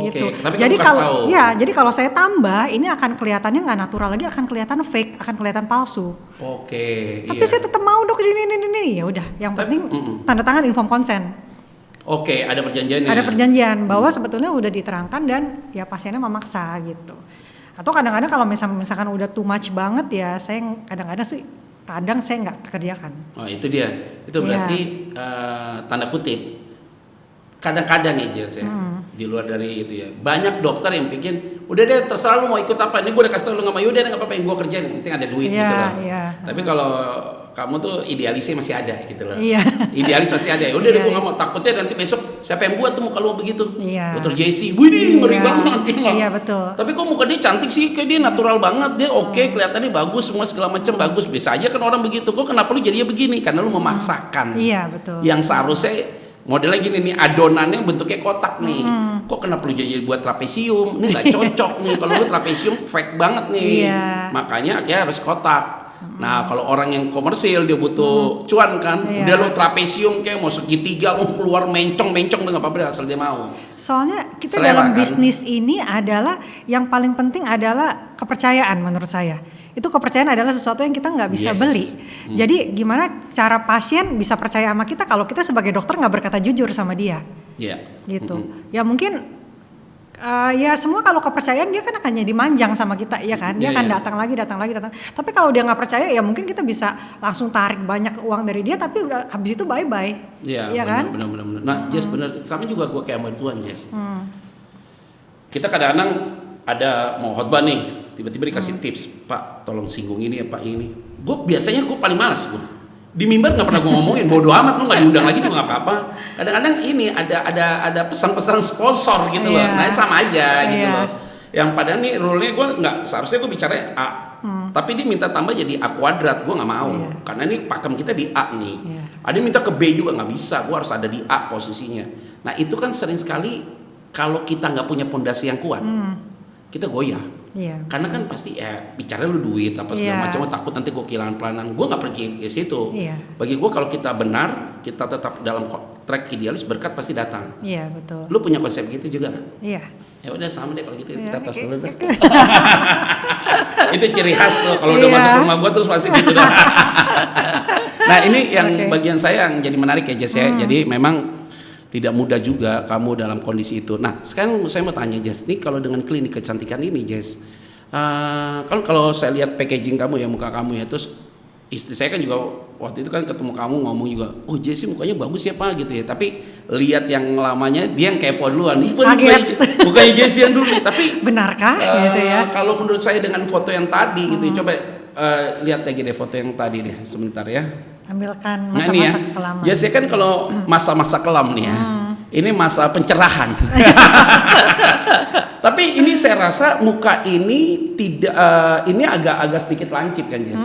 Gitu. Jadi kalau saya tambah ini akan kelihatannya nggak natural lagi, akan kelihatan fake, akan kelihatan palsu. Tapi saya tetap mau dok ini ya udah, yang penting tanda tangan inform consent. Ada perjanjiannya. Ada perjanjian bahwa sebetulnya udah diterangkan dan ya pasiennya memaksa gitu. Atau kadang-kadang kalau misalkan udah too much banget ya, saya kadang saya nggak kerjakan. Itu dia. Itu berarti tanda kutip. Kadang-kadang ya Jess ya, di luar dari itu ya, banyak dokter yang bikin udah deh terserah lu mau ikut apa, ini gue udah kasih tau lu nggak mau, udah nggak apa-apa yang gue kerjain, yang penting ada duit gitu loh. Tapi kalau kamu tuh idealisnya masih ada gitu loh. Idealis masih ada ya, udah deh gue nggak mau, takutnya nanti besok siapa yang buat tuh muka lu begitu. Dr. JC, wih ngeri banget. Betul. Tapi kok muka dia cantik sih, kayak dia natural banget, dia kelihatannya bagus semua segala macam bagus, biasa aja kan orang begitu. Kok kenapa lu jadinya begini? Karena lu memaksakan. Betul. Yang seharusnya modelnya gini nih, adonannya bentuknya kotak nih. Kok kenapa lu jadi buat trapesium? Ini nggak cocok nih, kalau lu trapesium fake banget nih. Makanya akhirnya harus kotak. Nah kalau orang yang komersil dia butuh cuan kan, udah lu trapesium kayak mau segitiga, mau keluar mencong nggak apa-apa asal dia mau. Soalnya kita dalam bisnis ini adalah yang paling penting adalah kepercayaan menurut saya. Itu kepercayaan adalah sesuatu yang kita nggak bisa beli. Jadi gimana cara pasien bisa percaya sama kita kalau kita sebagai dokter nggak berkata jujur sama dia? Gitu. Ya mungkin Ya semua kalau kepercayaan dia kan akan jadi manjang sama kita, ya kan? Dia akan datang lagi. Tapi kalau dia nggak percaya, ya mungkin kita bisa langsung tarik banyak uang dari dia, tapi udah habis itu bye. Iya kan? Benar. Nah, Jess benar. Sama juga gue kayak bantuan Jess. Kita kadang-kadang ada mau khotbah nih, tiba-tiba dikasih tips, Pak, tolong singgung ini ya Pak ini. Gue biasanya paling malas gue. Di mimbar nggak pernah gue ngomongin, bodo amat, lu nggak diundang lagi juga nggak apa-apa. Kadang-kadang ini ada pesan-pesan sponsor gitu loh, nah sama aja gitu loh. Yang padahal nih rule-nya gue nggak, seharusnya gue bicara A, tapi dia minta tambah jadi A kuadrat, gue nggak mau, karena ini pakem kita di A nih. Ada yang minta ke B juga nggak bisa, gue harus ada di A posisinya. Nah itu kan sering sekali kalau kita nggak punya pondasi yang kuat, kita goyah. Karena kan pasti bicara lu duit apa segala macam, takut nanti gue kehilangan pelayanan. Gue nggak pergi ke situ. Bagi gue kalau kita benar, kita tetap dalam track idealis, berkat pasti datang. Iya betul. Lu punya konsep gitu juga? Iya. Ya udah sama deh kalau gitu, kita tos dulu deh. Itu ciri khas tuh kalau udah masuk rumah gue terus pasti gitu dah. Nah ini yang bagian saya yang jadi menarik ya Jess ya. Jadi memang tidak mudah juga kamu dalam kondisi itu. Nah, sekarang saya mau tanya Jess, nih kalau dengan klinik kecantikan ini Jess, kan kalau saya lihat packaging kamu ya, muka kamu ya, terus istri saya kan juga waktu itu kan ketemu kamu ngomong juga, oh Jess mukanya bagus ya Pak gitu ya, tapi lihat yang lamanya dia yang kepo duluan, mukanya Jess yang dulu, tapi benarkah gitu ya? Kalau menurut saya dengan foto yang tadi gitu, coba lihat lagi deh foto yang tadi deh sebentar ya. Ambilkan masa-masa kelaman. Biasanya kan kalau masa-masa kelam nih ya, ini masa pencerahan. Tapi ini saya rasa muka ini tidak, ini agak sedikit lancip kan Jess.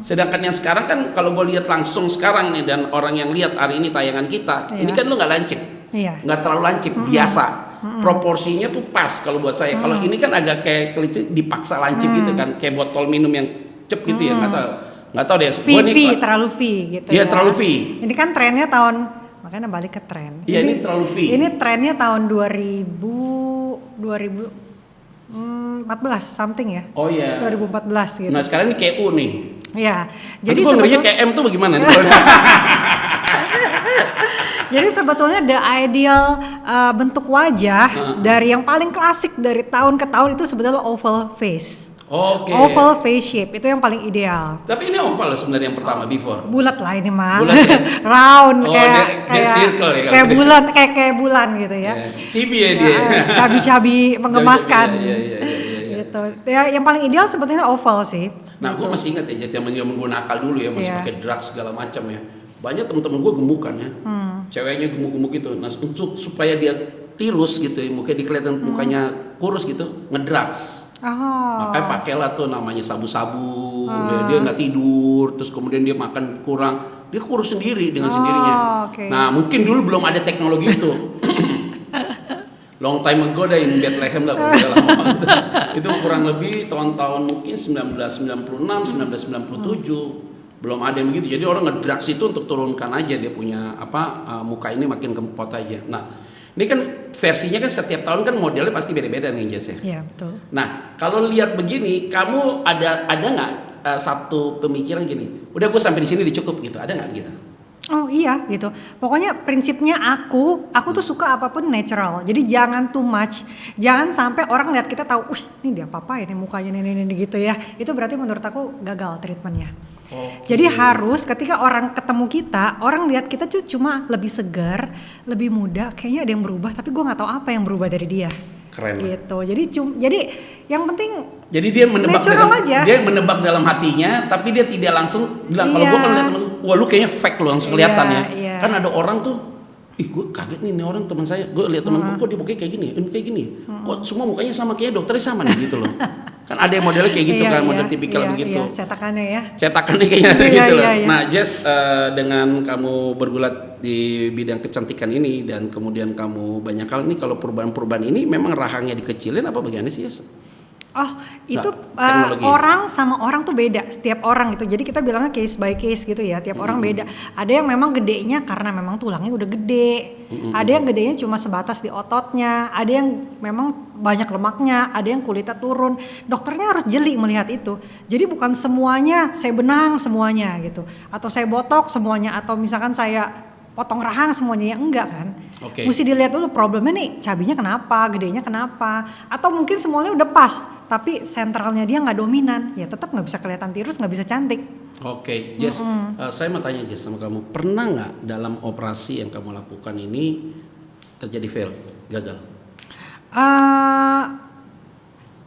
Sedangkan yang sekarang kan kalau gue lihat langsung sekarang nih, dan orang yang lihat hari ini tayangan kita, ini kan lu nggak lancip, nggak terlalu lancip, biasa. Proporsinya tuh pas kalau buat saya. Kalau ini kan agak kayak dipaksa lancip gitu kan, kayak botol minum yang cep gitu ya, nggak tahu deh. Terlalu V gitu ya. Iya terlalu V. Ini kan trennya makanya balik ke tren. Iya ini terlalu V. Ini trennya tahun 2014 something ya. Oh iya. 2014 gitu. Nah sekarang ini kayak U nih. Iya. Jadi sebetulnya kayak M tuh bagaimana? Jadi sebetulnya the ideal bentuk wajah dari yang paling klasik dari tahun ke tahun itu sebetulnya oval face. Oval face shape itu yang paling ideal. Tapi ini oval sebenarnya yang pertama before. Bulat lah ini mah. Bulat ya? Round kayak circle ya. Kayak bulan kayak bulan gitu ya. Cibi ya dia. Cabi-cabi mengemaskan. Iya. Gitu. Ya yang paling ideal sebetulnya oval sih. Nah, gue masih ingat ya zaman gue nakal dulu ya, masih pakai drugs segala macam ya. Banyak teman-teman gue gemukan ya. Ceweknya gemuk-gemuk gitu. Nah, untuk supaya dia tirus gitu, mukanya dikelihatan mukanya kurus gitu, ngedrugs. Makanya pakailah tuh namanya sabu-sabu, dia nggak tidur, terus kemudian dia makan kurang, dia kurus sendiri dengan sendirinya. Nah mungkin dulu belum ada teknologi itu, long time ago dah in Bethlehem lah, itu kurang lebih tahun-tahun mungkin 1996, 1997 belum ada yang begitu. Jadi orang ngedrugs itu untuk turunkan aja dia punya muka ini makin kempot aja. Nah ini kan versinya kan setiap tahun kan modelnya pasti beda-beda nih Jess ya. Iya betul. Nah kalau lihat begini, kamu ada nggak satu pemikiran gini? Udah gue sampai di sini dicukup gitu, ada nggak gitu? Oh iya gitu. Pokoknya prinsipnya aku tuh suka apapun natural. Jadi jangan too much, jangan sampai orang lihat kita tahu, ini dia apa ini mukanya ini gitu ya. Itu berarti menurut aku gagal treatmentnya. Jadi harus ketika orang ketemu kita, orang lihat kita tuh cuma lebih segar, lebih muda, kayaknya ada yang berubah, tapi gue nggak tahu apa yang berubah dari dia. Keren. Gitu. Jadi yang penting. Jadi dia menebak dia menebak dalam hatinya, tapi dia tidak langsung bilang. Kalau gue kan lihat temen, wah lu kayaknya fake lu langsung kelihatan ya. Kan ada orang tuh, gue kaget nih orang teman saya, gue lihat teman gue kok dia mukanya kayak gini, kok semua mukanya sama, kayak dokternya sama nih gitu loh. Kan ada yang modelnya kayak gitu kan, model tipikal begitu. Cetakannya kayaknya gitu loh. Nah Jess, dengan kamu bergulat di bidang kecantikan ini dan kemudian kamu banyak hal nih, kalau perubahan-perubahan ini memang rahangnya dikecilin apa bagaimana sih Jess? Itu orang sama orang tuh beda, setiap orang gitu. Jadi kita bilangnya case by case gitu ya, tiap orang beda. Ada yang memang gedenya karena memang tulangnya udah gede, ada yang gedenya cuma sebatas di ototnya, ada yang memang banyak lemaknya, ada yang kulitnya turun. Dokternya harus jeli melihat itu. Jadi bukan semuanya saya benang semuanya gitu, atau saya botok semuanya, atau misalkan saya potong rahang semuanya, ya enggak kan. Oke. Mesti dilihat dulu problemnya nih, cabinya kenapa, gedenya kenapa, atau mungkin semuanya udah pas tapi sentralnya dia nggak dominan, ya tetap nggak bisa kelihatan tirus, nggak bisa cantik. Oke, Jess, saya mau tanya Jess sama kamu, pernah nggak dalam operasi yang kamu lakukan ini terjadi fail, gagal?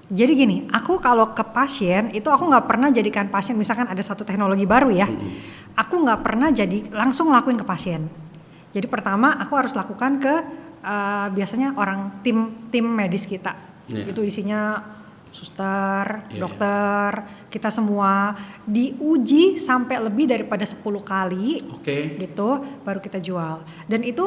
Jadi gini, aku kalau ke pasien itu aku nggak pernah jadikan pasien, misalkan ada satu teknologi baru ya, aku nggak pernah jadi langsung lakuin ke pasien. Jadi pertama aku harus lakukan ke biasanya orang tim medis kita, itu isinya suster, dokter, kita semua diuji sampai lebih daripada 10 kali, gitu, baru kita jual. Dan itu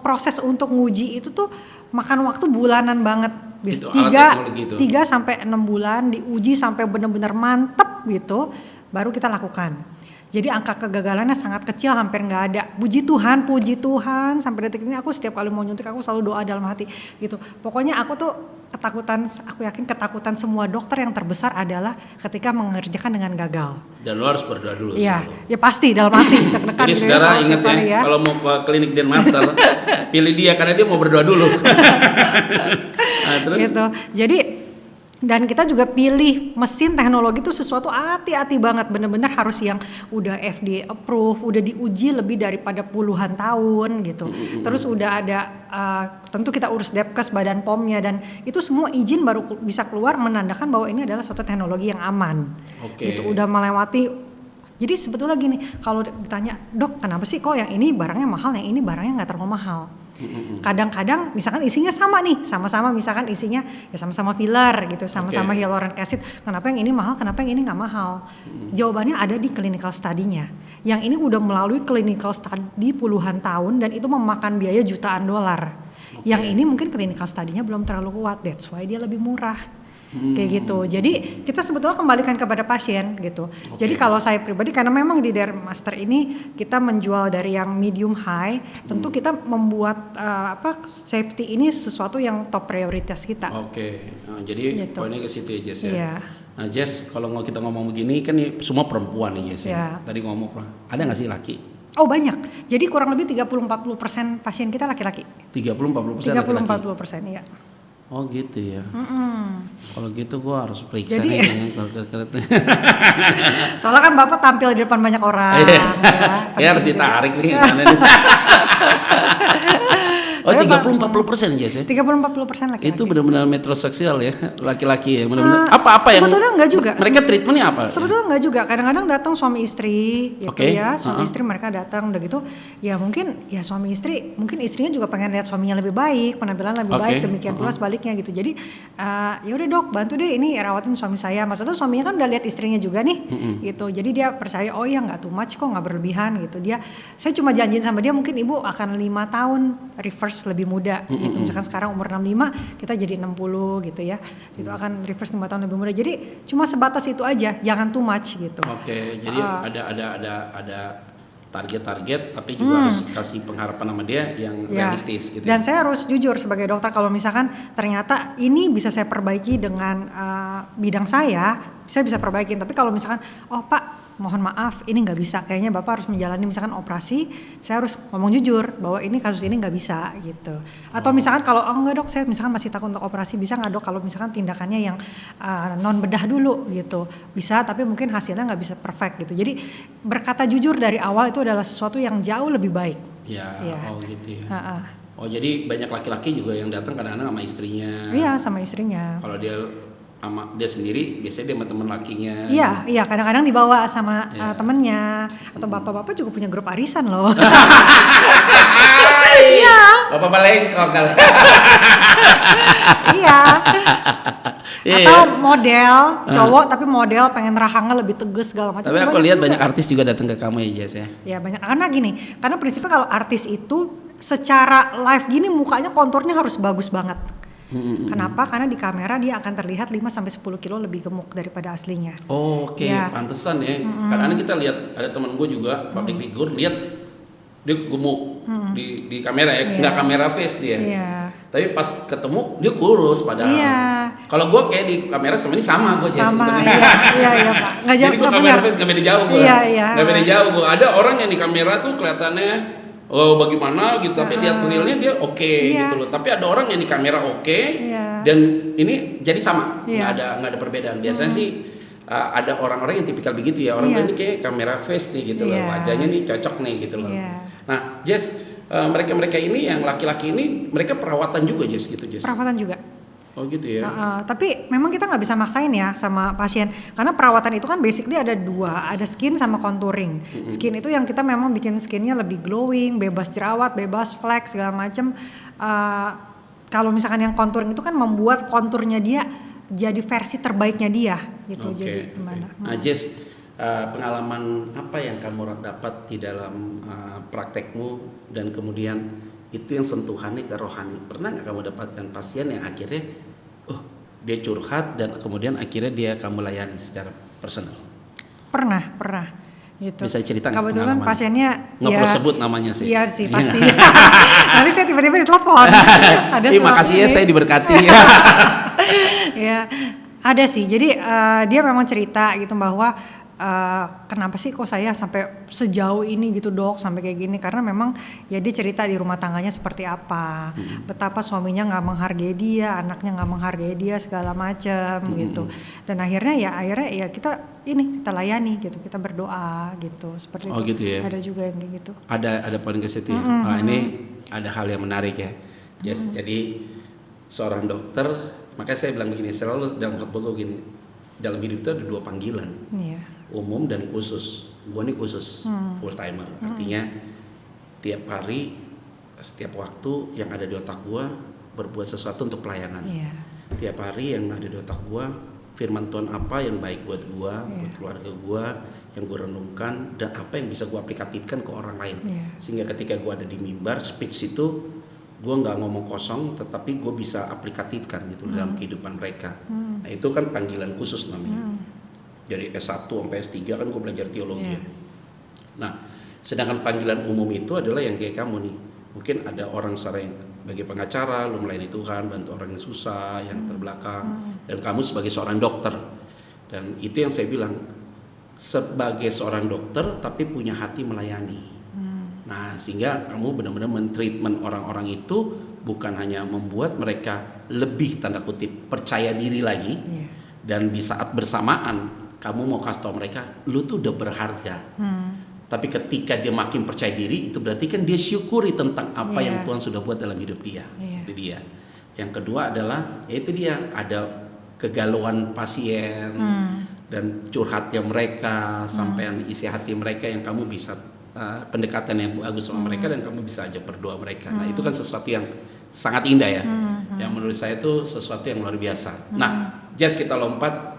proses untuk nguji itu tuh makan waktu bulanan banget, 3 sampai 6 bulan diuji sampai benar-benar mantep gitu, baru kita lakukan. Jadi angka kegagalannya sangat kecil, hampir nggak ada. Puji Tuhan, sampai detik ini aku setiap kali mau nyuntik aku selalu doa dalam hati gitu. Pokoknya aku tuh aku yakin ketakutan semua dokter yang terbesar adalah ketika mengerjakan dengan gagal. Dan lo harus berdoa dulu. Iya, ya pasti dalam hati deg-degan. Jadi gitu saudara ingat ya, kalau mau ke klinik Den Master, pilih dia karena dia mau berdoa dulu. Nah, terus? Gitu. Jadi dan kita juga pilih mesin teknologi itu sesuatu hati-hati banget, bener-bener harus yang udah FDA approve, udah diuji lebih daripada puluhan tahun gitu. Terus udah ada tentu kita urus Depkes, Badan POM-nya, dan itu semua izin baru bisa keluar menandakan bahwa ini adalah suatu teknologi yang aman. Gitu, udah melewati. Jadi sebetulnya gini, kalau ditanya, "Dok, kenapa sih kok yang ini barangnya mahal, yang ini barangnya nggak terlalu mahal?" Kadang-kadang misalkan isinya sama nih, sama-sama misalkan isinya ya sama-sama filler gitu, sama-sama hyaluronic acid. Kenapa yang ini mahal, kenapa yang ini nggak mahal? Jawabannya ada di clinical study-nya. Yang ini udah melalui clinical study puluhan tahun dan itu memakan biaya jutaan dolar. Yang ini mungkin clinical study-nya belum terlalu kuat, that's why dia lebih murah. Kayak gitu. Jadi kita sebetulnya kembalikan kepada pasien gitu. Jadi kalau saya pribadi, karena memang di Dermaster ini kita menjual dari yang medium high, tentu kita membuat safety ini sesuatu yang top prioritas kita. Nah, jadi gitu. Poinnya ke situ ya Jess ya. Yeah. Nah Jess, kalau kita ngomong begini kan semua perempuan nih Jess ya. Tadi ngomong ada nggak sih laki? Oh banyak. Jadi kurang lebih 30-40% pasien kita laki-laki. 30-40% laki-laki? 30-40% iya. Oh gitu ya. Kalau gitu gue harus periksa jadi, nih. Soalnya kan Bapak tampil di depan banyak orang. Ya harus ditarik nih. Oh 30-40% Jess ya? 30-40% laki-laki. Itu benar-benar metroseksual ya, laki-laki ya, benar-benar. Apa yang? Sebetulnya enggak juga. Mereka treatmentnya apa? Sebetulnya enggak juga. Kadang-kadang datang suami istri, gitu ya. Suami istri mereka datang udah gitu. Ya mungkin ya suami istri, mungkin istrinya juga pengen lihat suaminya lebih baik, penampilan lebih baik. Demikian pula sebaliknya gitu. Jadi ya udah dok, bantu deh ini rawatin suami saya. Maksudnya suaminya kan udah lihat istrinya juga nih, gitu. Jadi dia percaya, oh ya nggak too much kok, nggak berlebihan gitu. Saya cuma janjiin sama dia mungkin ibu akan 5 tahun reverse lebih muda gitu. Misalkan sekarang umur 65 kita jadi 60 gitu ya. Itu akan reverse 5 tahun lebih muda. Jadi cuma sebatas itu aja, jangan too much gitu. Jadi ada target-target tapi juga harus kasih pengharapan sama dia yang realistis gitu. Dan saya harus jujur sebagai dokter, kalau misalkan ternyata ini bisa saya perbaiki dengan bidang saya bisa perbaikin. Tapi kalau misalkan oh Pak mohon maaf ini nggak bisa, kayaknya Bapak harus menjalani misalkan operasi, saya harus ngomong jujur bahwa ini kasus ini nggak bisa gitu. Atau misalkan kalau enggak dok, saya misalkan masih takut untuk operasi, bisa nggak dok kalau misalkan tindakannya yang non bedah dulu gitu, bisa tapi mungkin hasilnya nggak bisa perfect gitu. Jadi berkata jujur dari awal itu adalah sesuatu yang jauh lebih baik. Oh gitu ya. Oh jadi banyak laki-laki juga yang datang kadang-kadang sama istrinya. Iya sama istrinya. Kalau dia sama dia sendiri, biasanya dia sama teman lakinya. Iya, kadang-kadang dibawa sama temennya, atau bapak-bapak juga punya grup arisan loh. Iya. Bapak lengkok kali. Iya. Atau model cowok tapi model pengen rahangnya lebih tegas segala macam. Tapi aku lihat banyak artis juga datang ke kamu ya Jess ya. Ya banyak, karena gini, karena prinsipnya kalau artis itu secara live gini mukanya konturnya harus bagus banget. Kenapa? Karena di kamera dia akan terlihat 5-10 kilo lebih gemuk daripada aslinya. Pantesan ya. Karena kita lihat ada teman gue juga public figure, lihat dia gemuk di kamera ya, nggak kamera face dia. Tapi pas ketemu dia kurus padahal. Kalau gue kayak di kamera sama ini sama gue. Sama, iya Pak. Jadi gue kamera face nggak beda jauh gue. Nggak beda jauh gue. Ada orang yang di kamera tuh kelihatannya oh bagaimana gitu, tapi lihat realnya dia oke Iya. gitu loh. Tapi ada orang yang di kamera oke, Iya. dan ini jadi sama, Iya. nggak ada perbedaan. Biasanya sih ada orang-orang yang tipikal begitu ya, orang Iya. ini kayak kamera face nih gitu loh, Iya. wajahnya nih cocok nih gitu loh. Iya. Nah, Jess, mereka ini yang laki-laki ini mereka perawatan juga Jess gitu Jess. Perawatan juga. Oh gitu ya. Tapi memang kita nggak bisa maksain ya sama pasien, karena perawatan itu kan basically ada dua, ada skin sama contouring. Skin itu yang kita memang bikin skinnya lebih glowing, bebas jerawat, bebas flek segala macem. Kalau misalkan yang contouring itu kan membuat konturnya dia jadi versi terbaiknya dia gitu. Jadi gimana? Nah, Jess, pengalaman apa yang kamu dapat di dalam praktekmu, dan kemudian itu yang sentuhannya ke rohani? Pernah nggak kamu dapatkan pasien yang akhirnya dia curhat dan kemudian akhirnya kamu layani secara personal? Pernah gitu. Bisa cerita nggak Kebetulan pengalaman? pasiennya Nggak perlu sebut namanya sih. Iya sih pasti. Nanti saya tiba-tiba ditelepon. Ada makasih ya, saya diberkati. Ya, ada sih. Jadi dia memang cerita gitu bahwa kenapa sih kok saya sampai sejauh ini gitu dok, sampai kayak gini, karena memang ya dia cerita di rumah tangganya seperti apa, betapa suaminya nggak menghargai dia, anaknya nggak menghargai dia segala macam gitu. Dan akhirnya ya kita layani gitu, kita berdoa gitu, seperti itu. Gitu ya. Ada juga yang kayak gitu. Ada poin ke situ ya. Ini ada hal yang menarik ya. Yes, jadi seorang dokter, makanya saya bilang begini, selalu dalam khotbah gini, dalam hidup itu ada dua panggilan. Iya. Umum dan khusus. Gua nih khusus, full timer. Artinya tiap hari, setiap waktu yang ada di otak gua berbuat sesuatu untuk pelayanan. Iya. Tiap hari yang ada di otak gua, firman Tuhan apa yang baik buat gua, buat keluarga gua, yang gua renungkan, dan apa yang bisa gua aplikatifkan ke orang lain. Sehingga ketika gua ada di mimbar, speech itu gua nggak ngomong kosong, tetapi gua bisa aplikatifkan gitu dalam kehidupan mereka. Nah itu kan panggilan khusus namanya. Dari S1 sampai S3 kan gue belajar teologi. Nah, sedangkan panggilan umum itu adalah yang kayak kamu nih. Mungkin ada orang sering sebagai pengacara, lu melayani Tuhan, bantu orang yang susah, yang terbelakang, dan kamu sebagai seorang dokter. Dan itu yang saya bilang, sebagai seorang dokter tapi punya hati melayani. Nah, sehingga kamu benar-benar men-treatment orang-orang itu bukan hanya membuat mereka lebih tanda kutip percaya diri lagi, dan di saat bersamaan kamu mau kasih tau mereka, lu tuh udah berharga. Tapi ketika dia makin percaya diri, itu berarti kan dia syukuri tentang apa yang Tuhan sudah buat dalam hidup dia. Itu dia. Yang kedua adalah, itu dia, ada kegalauan pasien dan curhatnya mereka, sampai isi hati mereka yang kamu bisa pendekatan yang bagus sama mereka, dan kamu bisa ajak berdoa mereka. Nah itu kan sesuatu yang sangat indah ya. Yang menurut saya itu sesuatu yang luar biasa. Nah, Jess, kita lompat.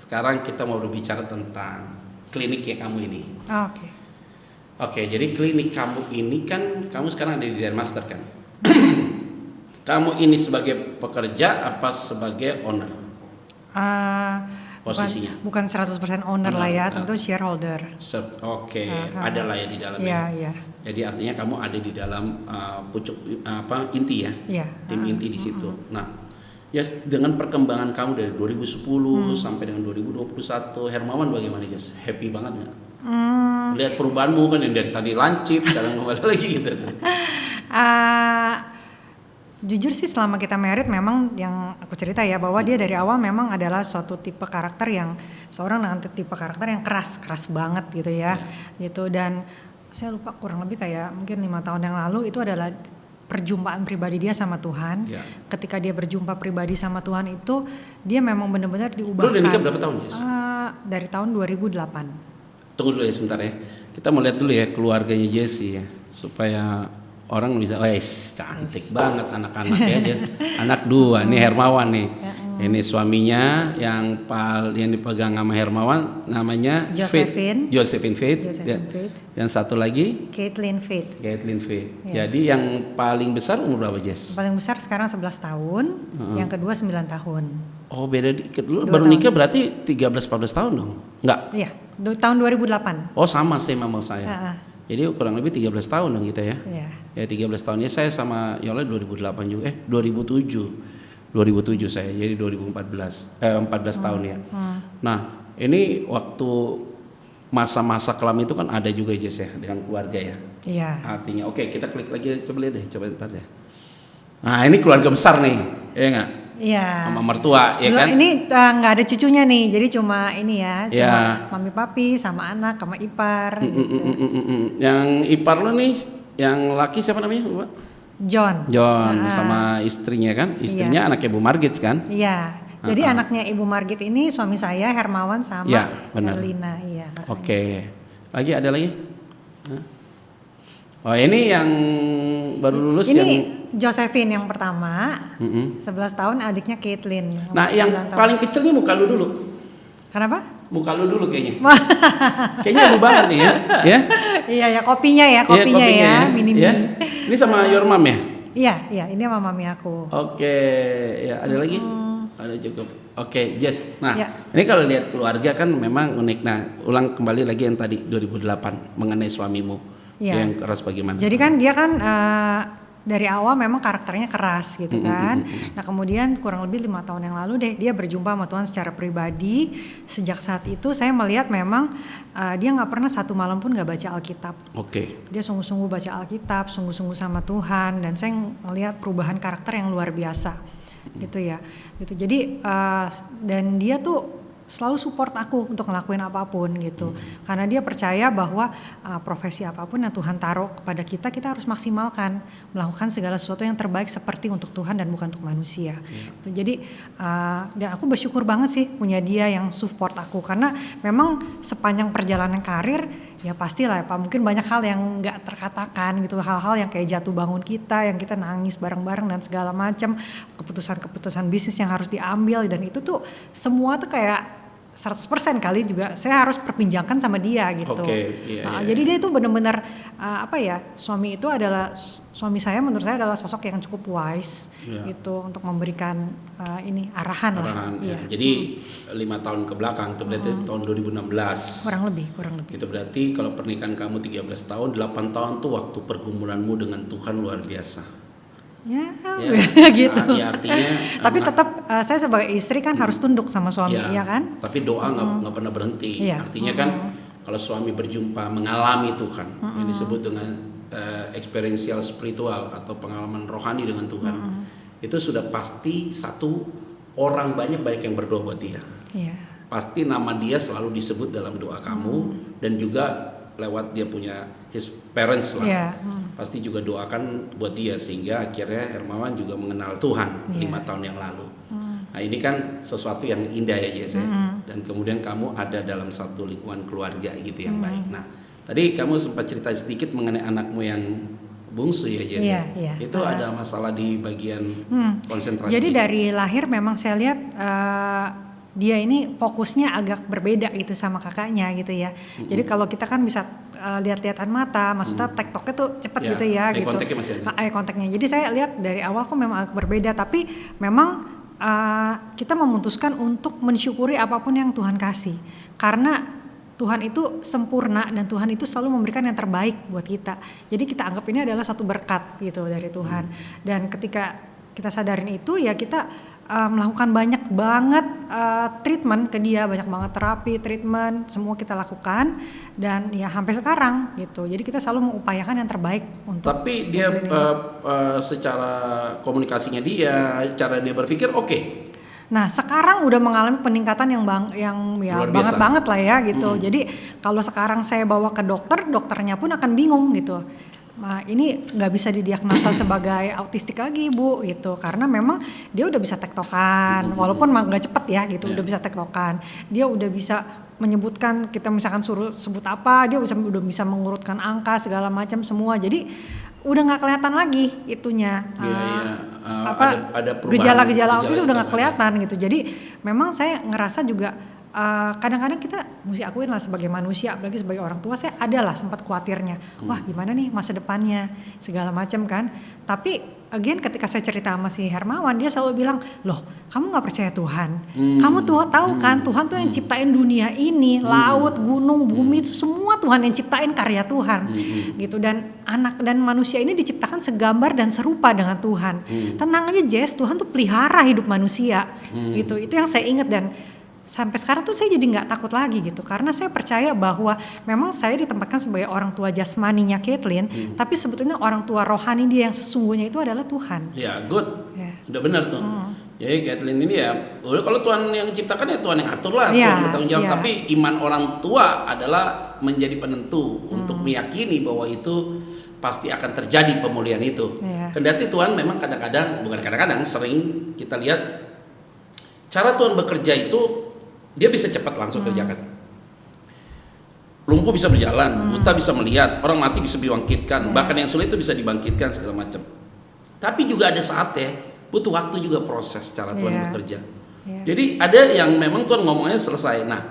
Sekarang kita mau berbicara tentang klinik yang kamu ini. Oke, jadi klinik kamu ini kan, kamu sekarang ada di Denmaster kan? Kamu ini sebagai pekerja apa sebagai owner? Posisinya? Bukan 100% owner lah ya, tentu shareholder. Ada lah ya di dalamnya. Iya. Jadi artinya kamu ada di dalam pucuk inti ya? Tim inti di situ. Nah, ya dengan perkembangan kamu dari 2010 sampai dengan 2021, Hermawan bagaimana guys? Happy banget nggak? Lihat perubahanmu kan, yang dari tadi lancip, sekarang kembali lagi gitu. Jujur sih selama kita married memang yang aku cerita ya, bahwa dia dari awal memang adalah suatu tipe karakter yang tipe karakter yang keras banget gitu ya. Gitu, dan saya lupa kurang lebih kayak mungkin 5 tahun yang lalu itu adalah perjumpaan pribadi dia sama Tuhan. Ketika dia berjumpa pribadi sama Tuhan itu, dia memang benar-benar diubahkan. Lu udah nikah berapa tahun, Yes? Dari tahun 2008. Tunggu dulu ya sebentar ya. Kita mau lihat dulu ya keluarganya Jesse ya, supaya orang bisa, cantik banget anak-anaknya Jess. Anak 2, nih Hermawan nih. Ini suaminya yang dipegang sama Hermawan namanya Josephine Faith. Yang satu lagi Caitlin Faith. Jadi yang paling besar umur berapa, Jess? Paling besar sekarang 11 tahun, yang kedua 9 tahun. Oh, beda dikit. Lu baru nikah berarti 13-14 tahun dong? Enggak? Iya, tahun 2008. Oh, sama sih mama saya. Jadi kurang lebih 13 tahun dong kita ya. Ya 13 tahunnya saya sama Yola 2008 juga. 2007 saya. Jadi 14 tahun ya. Nah, ini waktu masa-masa kelam itu kan ada juga Jess ya dengan keluarga ya. Iya. Artinya oke, kita klik lagi, coba lihat deh, coba ntar deh. Nah ini keluarga besar nih, ya nggak? Iya. Sama mertua, ya Belum, kan? ini nggak ada cucunya nih, jadi cuma ini ya, cuma Ya. mami papi sama anak sama ipar. Gitu. Yang ipar lo nih, yang laki siapa namanya? Lupa. John. John sama istrinya kan? Istrinya anaknya Bu Margit kan? Iya. Jadi anaknya Ibu Margit ini suami saya Hermawan sama Ya, benar. Erlina. Iya. Oke. Lagi ada lagi? Hah? Oh ini yang baru lulus Ini yang Josephine yang pertama, 11 tahun, adiknya Caitlin. Nah yang 9 tahun. paling kecil nih muka lu dulu. Kenapa? Muka lu dulu kayaknya. Kayaknya lu banget nih ya. Ya? Iya ya, kopinya ya, Iya, ya, mini. Ya. Ini sama your mom ya? Iya, ini sama mami aku. Oke, ya ada lagi? Ada cukup. Oke, Jess. Nah, Ya. ini kalau lihat keluarga kan memang unik. Nah, ulang kembali lagi yang tadi 2008 mengenai suamimu Ya. yang keras bagaimana? Jadi kan dia kan dari awal memang karakternya keras gitu kan. Nah kemudian kurang lebih 5 tahun yang lalu deh dia berjumpa sama Tuhan secara pribadi. Sejak saat itu saya melihat memang dia nggak pernah satu malam pun nggak baca Alkitab. Oke. Dia sungguh-sungguh baca Alkitab, sungguh-sungguh sama Tuhan, dan saya melihat perubahan karakter yang luar biasa gitu ya. Gitu. Jadi dan dia tuh selalu support aku untuk ngelakuin apapun gitu. Karena dia percaya bahwa profesi apapun yang Tuhan taruh kepada kita, kita harus maksimalkan, melakukan segala sesuatu yang terbaik seperti untuk Tuhan dan bukan untuk manusia. Gitu. Jadi dan aku bersyukur banget sih punya dia yang support aku, karena memang sepanjang perjalanan karir ya pastilah ya Pak, mungkin banyak hal yang nggak terkatakan gitu, hal-hal yang kayak jatuh bangun kita, yang kita nangis bareng-bareng dan segala macam, keputusan-keputusan bisnis yang harus diambil, dan itu tuh semua tuh kayak 100% kali juga saya harus perpinjangkan sama dia gitu. Jadi dia itu benar-benar suami itu adalah, suami saya menurut saya adalah sosok yang cukup wise gitu untuk memberikan arahan lah. Ya. Jadi 5 tahun ke belakang itu berarti tahun 2016. Kurang lebih. Itu berarti kalau pernikahan kamu 13 tahun, 8 tahun tuh waktu pergumulanmu dengan Tuhan luar biasa. Ya gitu. Artinya tapi tetap saya sebagai istri kan harus tunduk sama suami, ya kan? Tapi doa nggak pernah berhenti. Artinya kan kalau suami berjumpa mengalami Tuhan, yang disebut dengan experiential spiritual atau pengalaman rohani dengan Tuhan, itu sudah pasti satu orang banyak yang berdoa buat dia. Pasti nama dia selalu disebut dalam doa kamu, dan juga lewat dia punya his parents lah. Pasti juga doakan buat dia, sehingga akhirnya Hermawan juga mengenal Tuhan 5 tahun yang lalu. Nah ini kan sesuatu yang indah ya Jess ya. Dan kemudian kamu ada dalam satu lingkungan keluarga gitu yang baik. Nah tadi kamu sempat cerita sedikit mengenai anakmu yang bungsu ya Jess. Itu ada masalah di bagian konsentrasi. Jadi dari lahir memang saya lihat dia ini fokusnya agak berbeda gitu sama kakaknya gitu ya. Jadi kalau kita kan bisa lihat-lihatan mata, maksudnya tektoknya tuh cepat gitu ya. Eye kontaknya masih ada. Eye kontaknya. Jadi saya lihat dari awal kok memang agak berbeda, tapi memang kita memutuskan untuk mensyukuri apapun yang Tuhan kasih. Karena Tuhan itu sempurna dan Tuhan itu selalu memberikan yang terbaik buat kita. Jadi kita anggap ini adalah satu berkat gitu dari Tuhan. Dan ketika kita sadarin itu ya kita melakukan banyak banget treatment ke dia, banyak banget terapi, treatment, semua kita lakukan, dan ya sampai sekarang gitu. Jadi kita selalu mengupayakan yang terbaik untuk. Tapi dia secara komunikasinya dia, cara dia berpikir oke. Nah sekarang udah mengalami peningkatan yang banget lah ya gitu. Jadi kalau sekarang saya bawa ke dokter, dokternya pun akan bingung gitu. Nah, ini nggak bisa didiagnosa sebagai autistik lagi Bu gitu, karena memang dia udah bisa tektokan, walaupun nggak cepet ya gitu, udah bisa tektokan, dia udah bisa menyebutkan, kita misalkan suruh sebut apa, dia udah bisa mengurutkan angka segala macam semua, jadi udah nggak kelihatan lagi itunya ada gejala-gejala autis udah nggak kelihatan gitu. Jadi memang saya ngerasa juga kadang-kadang kita mesti akuin lah sebagai manusia, apalagi sebagai orang tua, saya adalah sempat khawatirnya, wah gimana nih masa depannya segala macam kan. Tapi again ketika saya cerita sama si Hermawan, dia selalu bilang, loh kamu nggak percaya Tuhan, kamu tuh tahu kan Tuhan tuh yang ciptain dunia ini, laut, gunung, bumi, semua Tuhan yang ciptain, karya Tuhan gitu. Dan anak dan manusia ini diciptakan segambar dan serupa dengan Tuhan. Tenang aja Jess, Tuhan tuh pelihara hidup manusia gitu. Itu yang saya ingat, dan sampai sekarang tuh saya jadi nggak takut lagi gitu, karena saya percaya bahwa memang saya ditempatkan sebagai orang tua jasmaninya Caitlin, tapi sebetulnya orang tua rohani dia yang sesungguhnya itu adalah Tuhan. Ya, good. Udah benar tuh. Jadi Caitlin ini ya, udah kalau Tuhan yang ciptakan ya Tuhan yang atur lah, Tuhan bertanggung jawab. Tapi iman orang tua adalah menjadi penentu untuk meyakini bahwa itu pasti akan terjadi pemulihan itu. Kendati Tuhan memang kadang-kadang, bukan kadang-kadang, sering kita lihat cara Tuhan bekerja itu dia bisa cepat langsung kerjakan. Lumpuh bisa berjalan, buta bisa melihat, orang mati bisa dibangkitkan, bahkan yang sulit itu bisa dibangkitkan segala macam. Tapi juga ada saatnya butuh waktu juga proses cara Tuhan bekerja. Jadi ada yang memang Tuhan ngomongnya selesai. Nah,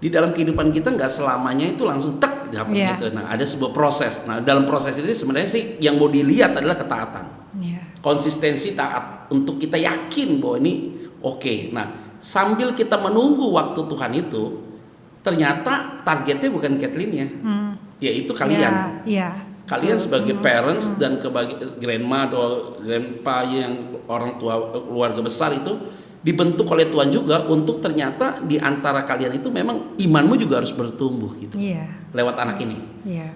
di dalam kehidupan kita nggak selamanya itu langsung tek dapat gitu. Nah, ada sebuah proses. Nah, dalam proses ini sebenarnya sih yang mau dilihat adalah ketaatan, konsistensi taat untuk kita yakin bahwa ini oke. Nah, sambil kita menunggu waktu Tuhan itu, ternyata targetnya bukan Caitlin-nya, yaitu kalian. Kalian sebagai parents dan grandma atau grandpa yang orang tua keluarga besar itu dibentuk oleh Tuhan juga untuk ternyata di antara kalian itu memang imanmu juga harus bertumbuh gitu. Lewat anak ini.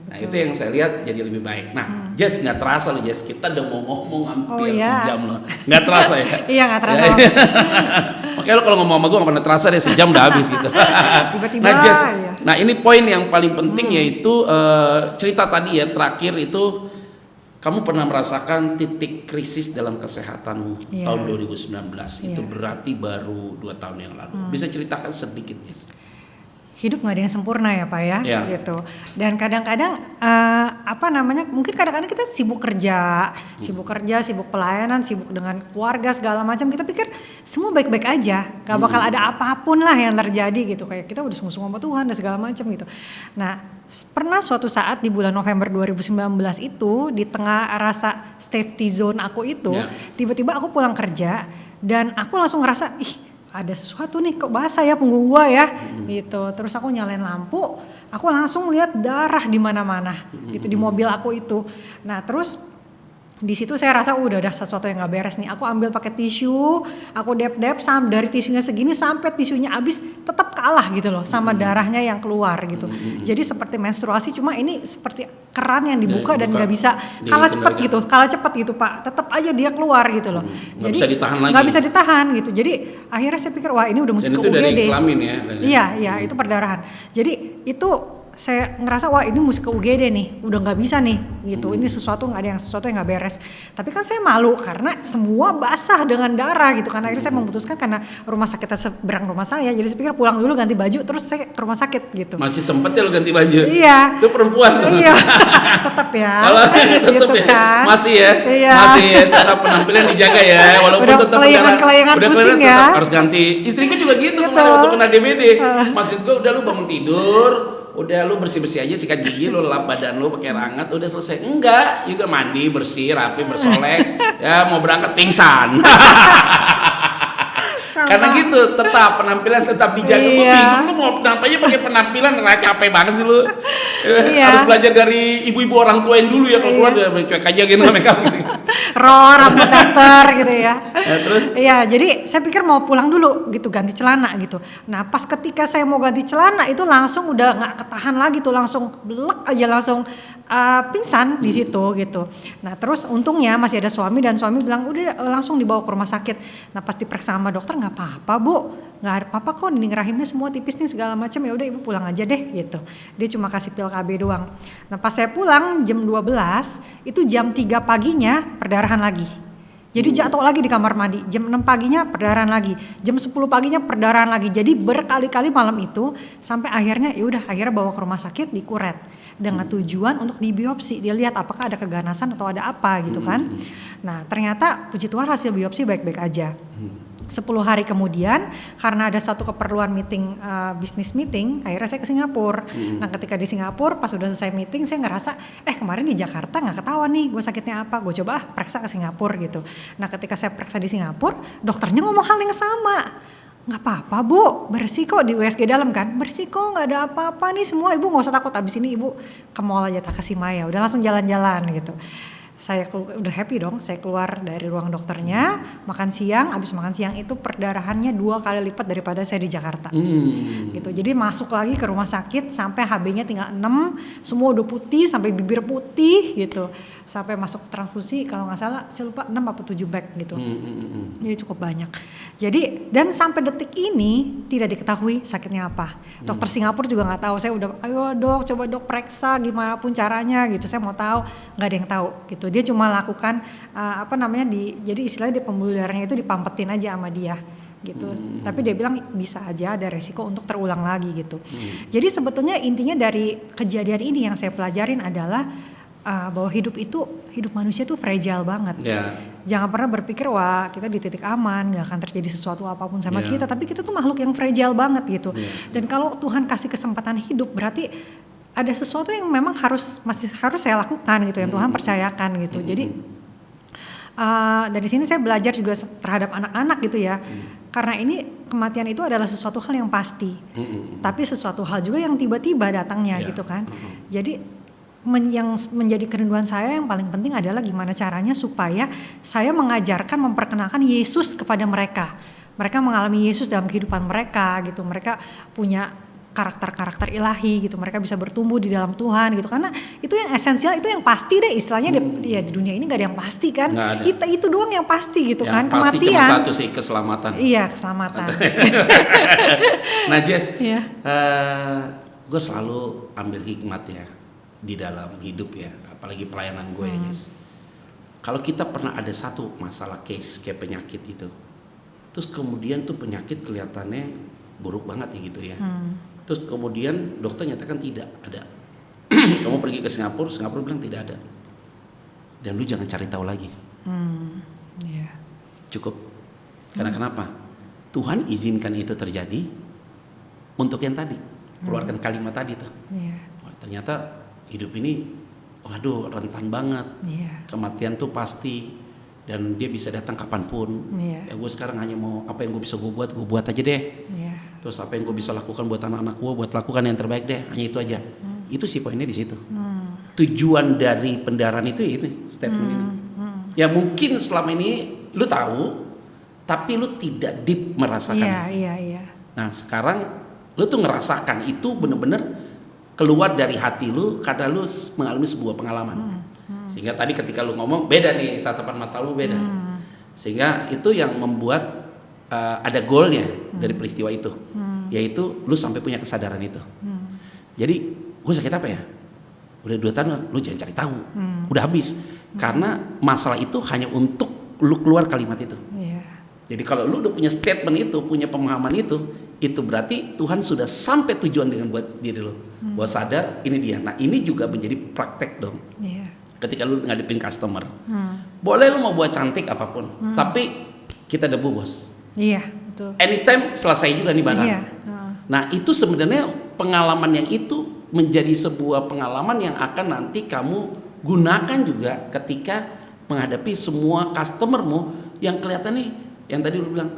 Nah, itu yang saya lihat jadi lebih baik. Nah, Jess nggak terasa loh Jess, kita udah mau ngomong hampir sejam loh. Nggak terasa ya? Iya nggak terasa. Makanya lo kalau ngomong sama gue nggak pernah terasa deh, sejam udah habis gitu. Tiba-tiba. Nah Jess, nah ini poin yang paling penting yaitu cerita tadi ya terakhir itu kamu pernah merasakan titik krisis dalam kesehatanmu tahun 2019. Itu berarti baru 2 tahun yang lalu. Bisa ceritakan sedikit Jess? Hidup nggak ada yang sempurna ya Pak ya, gitu. Dan kadang-kadang mungkin kadang-kadang kita sibuk kerja, sibuk pelayanan, sibuk dengan keluarga segala macam. Kita pikir semua baik-baik aja, nggak bakal ada apapun lah yang terjadi gitu. Kayak kita udah sungguh-sungguh sama Tuhan dan segala macam gitu. Nah, pernah suatu saat di bulan November 2019 itu di tengah rasa safety zone aku itu, tiba-tiba aku pulang kerja dan aku langsung ngerasa ada sesuatu nih, kok basah ya punggung gua ya gitu. Terus aku nyalain lampu, aku langsung lihat darah di mana-mana gitu di mobil aku itu. Nah, terus di situ saya rasa udah ada sesuatu yang nggak beres nih. Aku ambil pakai tisu, aku dep-dep dari tisunya segini sampai tisunya habis, tetap kalah gitu loh sama darahnya yang keluar gitu. Jadi seperti menstruasi, cuma ini seperti keran yang dibuka dan nggak bisa kalah cepat gitu Pak. Tetap aja dia keluar gitu loh. Jadi nggak bisa ditahan gitu. Jadi akhirnya saya pikir wah ini udah mesti ke UGD. Dari kelamin ya? Iya itu perdarahan. Jadi itu saya ngerasa wah ini mesti ke UGD nih, udah nggak bisa nih gitu. Ini sesuatu yang nggak beres. Tapi kan saya malu karena semua basah dengan darah gitu. Karena akhirnya saya memutuskan karena rumah sakitnya seberang rumah saya, jadi saya pikir pulang dulu ganti baju terus saya ke rumah sakit gitu. Masih sempet ya lo ganti baju? Iya. Itu perempuan tuh. Iya. Tetap ya. Tetap gitu ya. Kan? Masih ya. Iya. Masih ya. Tetap penampilan dijaga ya. Walaupun udah tetap kelayangan pusing ya. Harus ganti. Istriku juga gitu waktu kena DBD. Maksud gue udah lu bangun tidur, udah lu bersih-bersih aja, sikat gigi, lu lap badan lu pakai air hangat, udah selesai. Enggak, juga mandi bersih, rapi, bersolek. Ya mau berangkat pingsan. Karena gitu, tetap penampilan tetap dijaga. Gue bingung lu mau nampaknya pakai penampilan, capek banget sih lu. Harus belajar dari ibu-ibu orang tua yang dulu ya, kalau keluar udah cuek aja gitu mereka. Rambut daster gitu ya. Terus? Iya, jadi saya pikir mau pulang dulu gitu, ganti celana gitu. Nah, pas ketika saya mau ganti celana itu langsung udah nggak ketahan lagi tuh, langsung blek aja, langsung pingsan di situ gitu. Nah, terus untungnya masih ada suami dan suami bilang udah langsung dibawa ke rumah sakit. Nah, pas diperiksa sama dokter nggak apa-apa Bu, nggak ada apa-apa kok, dinding rahimnya semua tipis nih segala macam, ya udah ibu pulang aja deh gitu. Dia cuma kasih pil KB doang. Nah, pas saya pulang jam 12 itu jam 3 paginya perdarahan lagi. Jadi jatuh lagi di kamar mandi, jam 6 paginya perdarahan lagi, jam 10 paginya perdarahan lagi. Jadi berkali-kali malam itu sampai akhirnya akhirnya bawa ke rumah sakit dikuret dengan tujuan untuk dibiopsi, dia lihat apakah ada keganasan atau ada apa gitu kan. Nah, ternyata puji Tuhan hasil biopsi baik-baik aja. 10 hari kemudian karena ada satu keperluan meeting, bisnis meeting, akhirnya saya ke Singapura. Nah, ketika di Singapura pas udah selesai meeting saya ngerasa kemarin di Jakarta nggak ketahuan nih gue sakitnya apa, gue coba periksa ke Singapura gitu. Nah, ketika saya periksa di Singapura, dokternya ngomong hal yang sama. Nggak apa-apa Bu, bersih kok, di USG dalam kan, bersih kok, nggak ada apa-apa nih semua, ibu nggak usah takut, abis ini ibu ke mall aja Takashimaya, udah langsung jalan-jalan gitu. Saya udah happy dong, saya keluar dari ruang dokternya, makan siang, abis makan siang itu perdarahannya 2 kali lipat daripada saya di Jakarta. Gitu. Jadi masuk lagi ke rumah sakit sampai HB-nya tinggal 6, semua udah putih sampai bibir putih gitu. Sampai masuk transfusi kalau nggak salah saya lupa 6 atau 7 bag gitu. Jadi cukup banyak. Jadi dan sampai detik ini tidak diketahui sakitnya apa. Dokter Singapura juga nggak tahu. Saya udah, ayo dok, coba dok periksa gimana pun caranya gitu. Saya mau tahu, nggak ada yang tahu gitu. Dia cuma lakukan jadi istilahnya di pembuluh darahnya itu dipampetin aja sama dia gitu. Tapi dia bilang bisa aja ada resiko untuk terulang lagi gitu. Jadi sebetulnya intinya dari kejadian ini yang saya pelajarin adalah bahwa hidup manusia itu fragile banget. Jangan pernah berpikir wah kita di titik aman, nggak akan terjadi sesuatu apapun sama kita. Tapi kita tuh makhluk yang fragile banget gitu. Dan kalau Tuhan kasih kesempatan hidup berarti ada sesuatu yang memang masih harus saya lakukan gitu, yang Tuhan percayakan gitu. Jadi dari sini saya belajar juga terhadap anak-anak gitu ya. Karena ini kematian itu adalah sesuatu hal yang pasti. Tapi sesuatu hal juga yang tiba-tiba datangnya gitu kan. Jadi yang menjadi kerinduan saya yang paling penting adalah gimana caranya supaya saya mengajarkan, memperkenalkan Yesus kepada mereka. Mereka mengalami Yesus dalam kehidupan mereka gitu. Mereka punya karakter-karakter ilahi gitu, mereka bisa bertumbuh di dalam Tuhan gitu, karena itu yang esensial, itu yang pasti deh istilahnya. Ya di dunia ini nggak ada yang pasti kan, itu doang yang pasti gitu kan, pasti kematian. Pasti cuma satu sih, keselamatan. Iya, keselamatan. Nah Jess, gue selalu ambil hikmat ya di dalam hidup ya, apalagi pelayanan gue ya Jess. Kalau kita pernah ada satu masalah case kayak penyakit itu, terus kemudian tuh penyakit kelihatannya buruk banget ya gitu ya. Terus kemudian dokter nyatakan tidak ada. Kamu pergi ke Singapura bilang tidak ada. Dan lu jangan cari tahu lagi. Cukup. Karena kenapa? Tuhan izinkan itu terjadi untuk yang tadi. Keluarkan kalimat tadi tuh. Wah, ternyata hidup ini, waduh rentan banget. Kematian tuh pasti. Dan dia bisa datang kapanpun. Ya gue sekarang hanya mau apa yang gue bisa gue buat aja deh. Terus apa yang gue bisa lakukan buat anak-anak gue, buat lakukan yang terbaik deh, hanya itu aja. Itu sih poinnya di situ. Tujuan dari pendarahan itu ini statement ini. Ya mungkin selama ini lu tahu, tapi lu tidak deep merasakan. Nah sekarang lu tuh ngerasakan itu bener-bener keluar dari hati lu karena lu mengalami sebuah pengalaman. Sehingga tadi ketika lu ngomong beda nih, tatapan mata lu beda. Sehingga itu yang membuat ada goalnya dari peristiwa itu, yaitu lu sampai punya kesadaran itu. Jadi gue sakit apa ya? Udah 2 tahun, lu jangan cari tahu. Udah habis. Karena masalah itu hanya untuk lu keluar kalimat itu. Jadi kalau lu udah punya statement itu, punya pemahaman itu berarti Tuhan sudah sampai tujuan dengan buat diri lu. Bahwa sadar ini dia. Nah ini juga menjadi praktek dong. Ketika lu ngadepin customer, boleh lu mau buat cantik apapun, tapi kita debu bos. Betul. Anytime selesai juga nih barang. Nah itu sebenarnya pengalaman yang itu menjadi sebuah pengalaman yang akan nanti kamu gunakan juga ketika menghadapi semua customermu yang kelihatan nih, yang tadi lu bilang,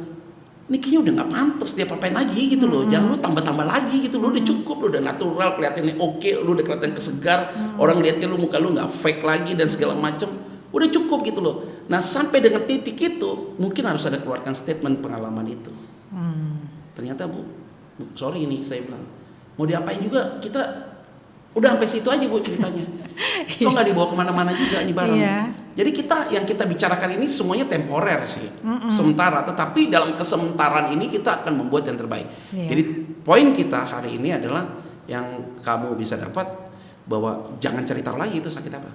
ini kayaknya udah nggak pantas dia apain lagi gitu loh. Jangan lu tambah-tambah lagi gitu, lu udah cukup, lu udah natural, kelihatannya oke, lu udah kelihatan kesegar, orang lihatnya lu muka lu nggak fake lagi dan segala macam, udah cukup gitu loh. Nah sampai dengan titik itu mungkin harus ada keluarkan statement pengalaman itu. Ternyata bu, sorry ini saya bilang, mau diapain juga kita udah sampai situ aja bu ceritanya. Kok nggak dibawa kemana-mana juga nih barang. Jadi yang kita bicarakan ini semuanya temporer sih, sementara. Tetapi dalam kesementaraan ini kita akan membuat yang terbaik. Jadi poin kita hari ini adalah yang kamu bisa dapat bahwa jangan cari tahu lagi itu sakit apa.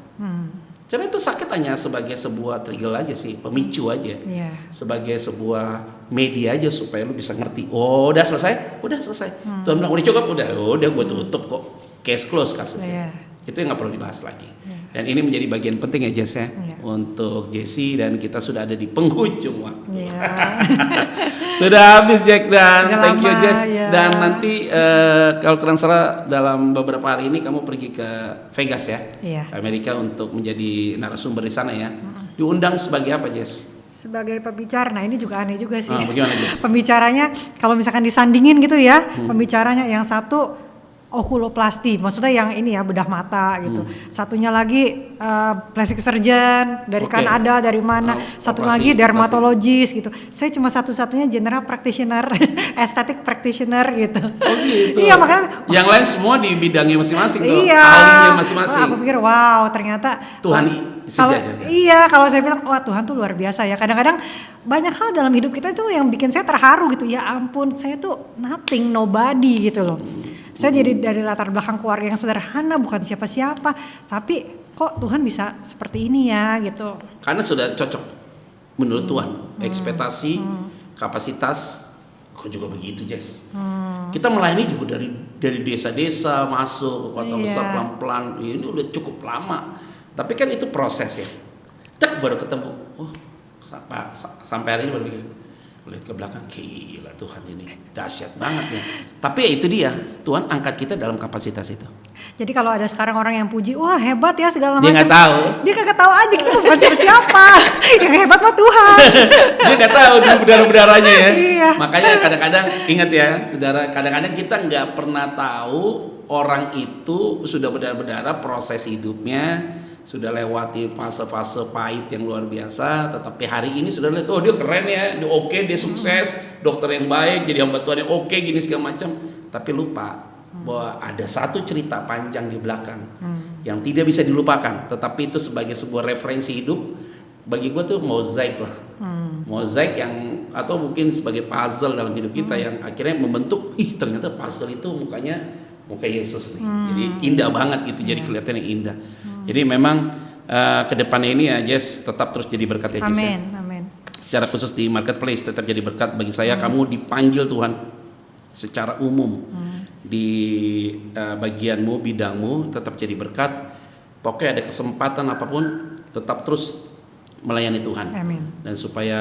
Karena itu sakit hanya sebagai sebuah trigger aja sih, pemicu aja, sebagai sebuah media aja supaya lu bisa ngerti. Oh udah selesai, Tuhan bilang udah cukup, udah gue tutup kok, case close kasusnya. Itu yang nggak perlu dibahas lagi. Dan ini menjadi bagian penting ya Jess ya, untuk Jessie, dan kita sudah ada di penghujung waktu. Sudah habis Jack, dan thank you Jess. Dan nanti kalau kurang salah dalam beberapa hari ini kamu pergi ke Vegas ya, ke Amerika untuk menjadi narasumber di sana ya. Diundang sebagai apa Jess? Sebagai pembicara. Nah ini juga aneh juga sih. Bagaimana Jess? Pembicaranya kalau misalkan disandingin gitu ya, pembicaranya yang satu okuloplasti, maksudnya yang ini ya bedah mata gitu. Satunya lagi plastic surgeon dari Kanada, dari mana. Satu lagi dermatologis gitu. Saya cuma satu-satunya general practitioner, aesthetic practitioner gitu. Oh gitu. Iya makanya. Yang lain semua di bidangnya masing-masing tuh, Iya. ahlinya masing-masing. Aku pikir wow ternyata Tuhan sejajar. Iya kalau saya bilang wah Tuhan tuh luar biasa ya. Kadang-kadang banyak hal dalam hidup kita itu yang bikin saya terharu gitu. Ya ampun saya tuh nothing, nobody gitu loh. Saya jadi dari latar belakang keluarga yang sederhana, bukan siapa-siapa, tapi kok Tuhan bisa seperti ini ya gitu. Karena sudah cocok menurut Tuhan, ekspektasi, kapasitas, kok juga begitu Jess. Kita melayani juga dari desa-desa masuk ke kota besar pelan-pelan, ini udah cukup lama. Tapi kan itu proses ya. Cek baru ketemu, sampai hari ini baru pikir. Lihat ke belakang, gila Tuhan ini dahsyat banget ya. Tapi ya itu dia, Tuhan angkat kita dalam kapasitas itu. Jadi kalau ada sekarang orang yang puji, wah hebat ya segala macam. Dia nggak tahu. Dia kagak tahu aja kita bukan siapa-siapa. Yang hebat mah Tuhan. Dia nggak tahu dulu berdarah-berdarahnya ya. Iya. Makanya kadang-kadang ingat ya, saudara, kadang-kadang kita nggak pernah tahu orang itu sudah berdarah-berdarah proses hidupnya. Sudah lewati fase-fase pahit yang luar biasa, tetapi hari ini sudah lihat, oh dia keren ya, dia oke, dia sukses, dokter yang baik, jadi hamba Tuhan yang oke, gini segala macam. Tapi lupa bahwa ada satu cerita panjang di belakang yang tidak bisa dilupakan, tetapi itu sebagai sebuah referensi hidup bagi gue tuh mozaik lah, mozaik yang atau mungkin sebagai puzzle dalam hidup kita yang akhirnya membentuk, ternyata puzzle itu muka Yesus nih, jadi indah banget gitu, jadi kelihatannya indah. Jadi memang kedepannya ini ya Jess tetap terus jadi berkat ya Jess. Amin. Secara khusus di marketplace tetap jadi berkat bagi saya. Kamu dipanggil Tuhan secara umum di bagianmu, bidangmu tetap jadi berkat. Pokoknya ada kesempatan apapun tetap terus melayani Tuhan. Amin. Dan supaya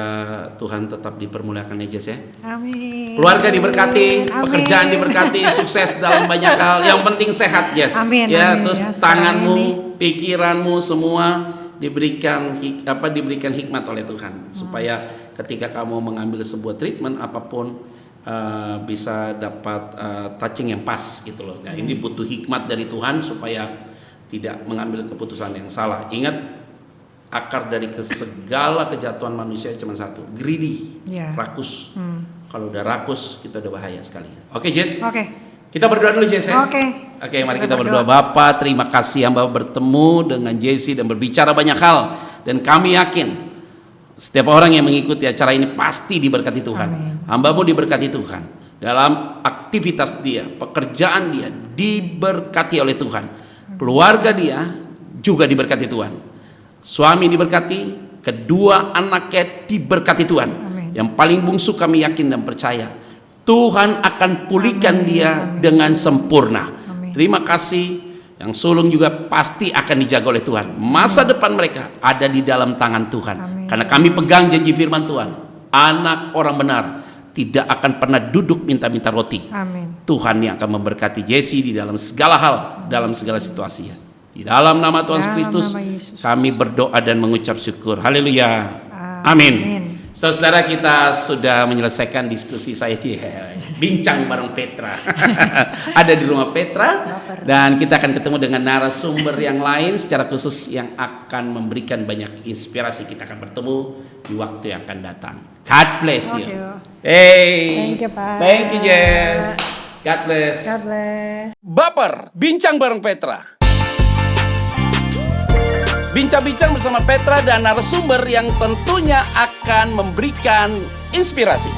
Tuhan tetap dipermuliakan ya Jess ya. Amin. Keluarga diberkati, pekerjaan diberkati, sukses dalam banyak hal. Yang penting sehat, Jess. Amin. Ya, amin, terus ya, tanganmu, pikiranmu semua diberikan hikmat oleh Tuhan supaya ketika kamu mengambil sebuah treatment apapun bisa dapat touching yang pas gitu loh. Nah, ini butuh hikmat dari Tuhan supaya tidak mengambil keputusan yang salah. Ingat akar dari segala kejatuhan manusia cuma satu, greedy, rakus. Kalau udah rakus kita udah bahaya sekali. Oke, Jess. Oke. Kita berdoa dulu Jess ya. Oke, mari kita berdoa. Bapa, terima kasih hamba bertemu dengan Jesse dan berbicara banyak hal, dan kami yakin setiap orang yang mengikuti acara ini pasti diberkati Tuhan. Hamba-Mu diberkati Tuhan dalam aktivitas dia, pekerjaan dia diberkati oleh Tuhan. Keluarga dia juga diberkati Tuhan. Suami diberkati, kedua anaknya diberkati Tuhan. Yang paling bungsu kami yakin dan percaya Tuhan akan pulihkan dia dengan sempurna. Terima kasih. Yang sulung juga pasti akan dijaga oleh Tuhan. Masa depan mereka ada di dalam tangan Tuhan. Karena kami pegang janji firman Tuhan, anak orang benar tidak akan pernah duduk minta-minta roti. Tuhan yang akan memberkati Jesse di dalam segala hal, dalam segala situasinya. Di dalam nama Tuhan Kristus kami berdoa dan mengucap syukur. Haleluya. Amin. Saudara, kita sudah menyelesaikan diskusi saya bincang bareng Petra. Ada di rumah Petra dan kita akan ketemu dengan narasumber yang lain secara khusus yang akan memberikan banyak inspirasi. Kita akan bertemu di waktu yang akan datang. God bless you. Hey. Thank you, Pak. Thank you, Jess. God bless. God bless. Baper, bincang bareng Petra. Bincang-bincang bersama Petra dan narasumber yang tentunya akan memberikan inspirasi.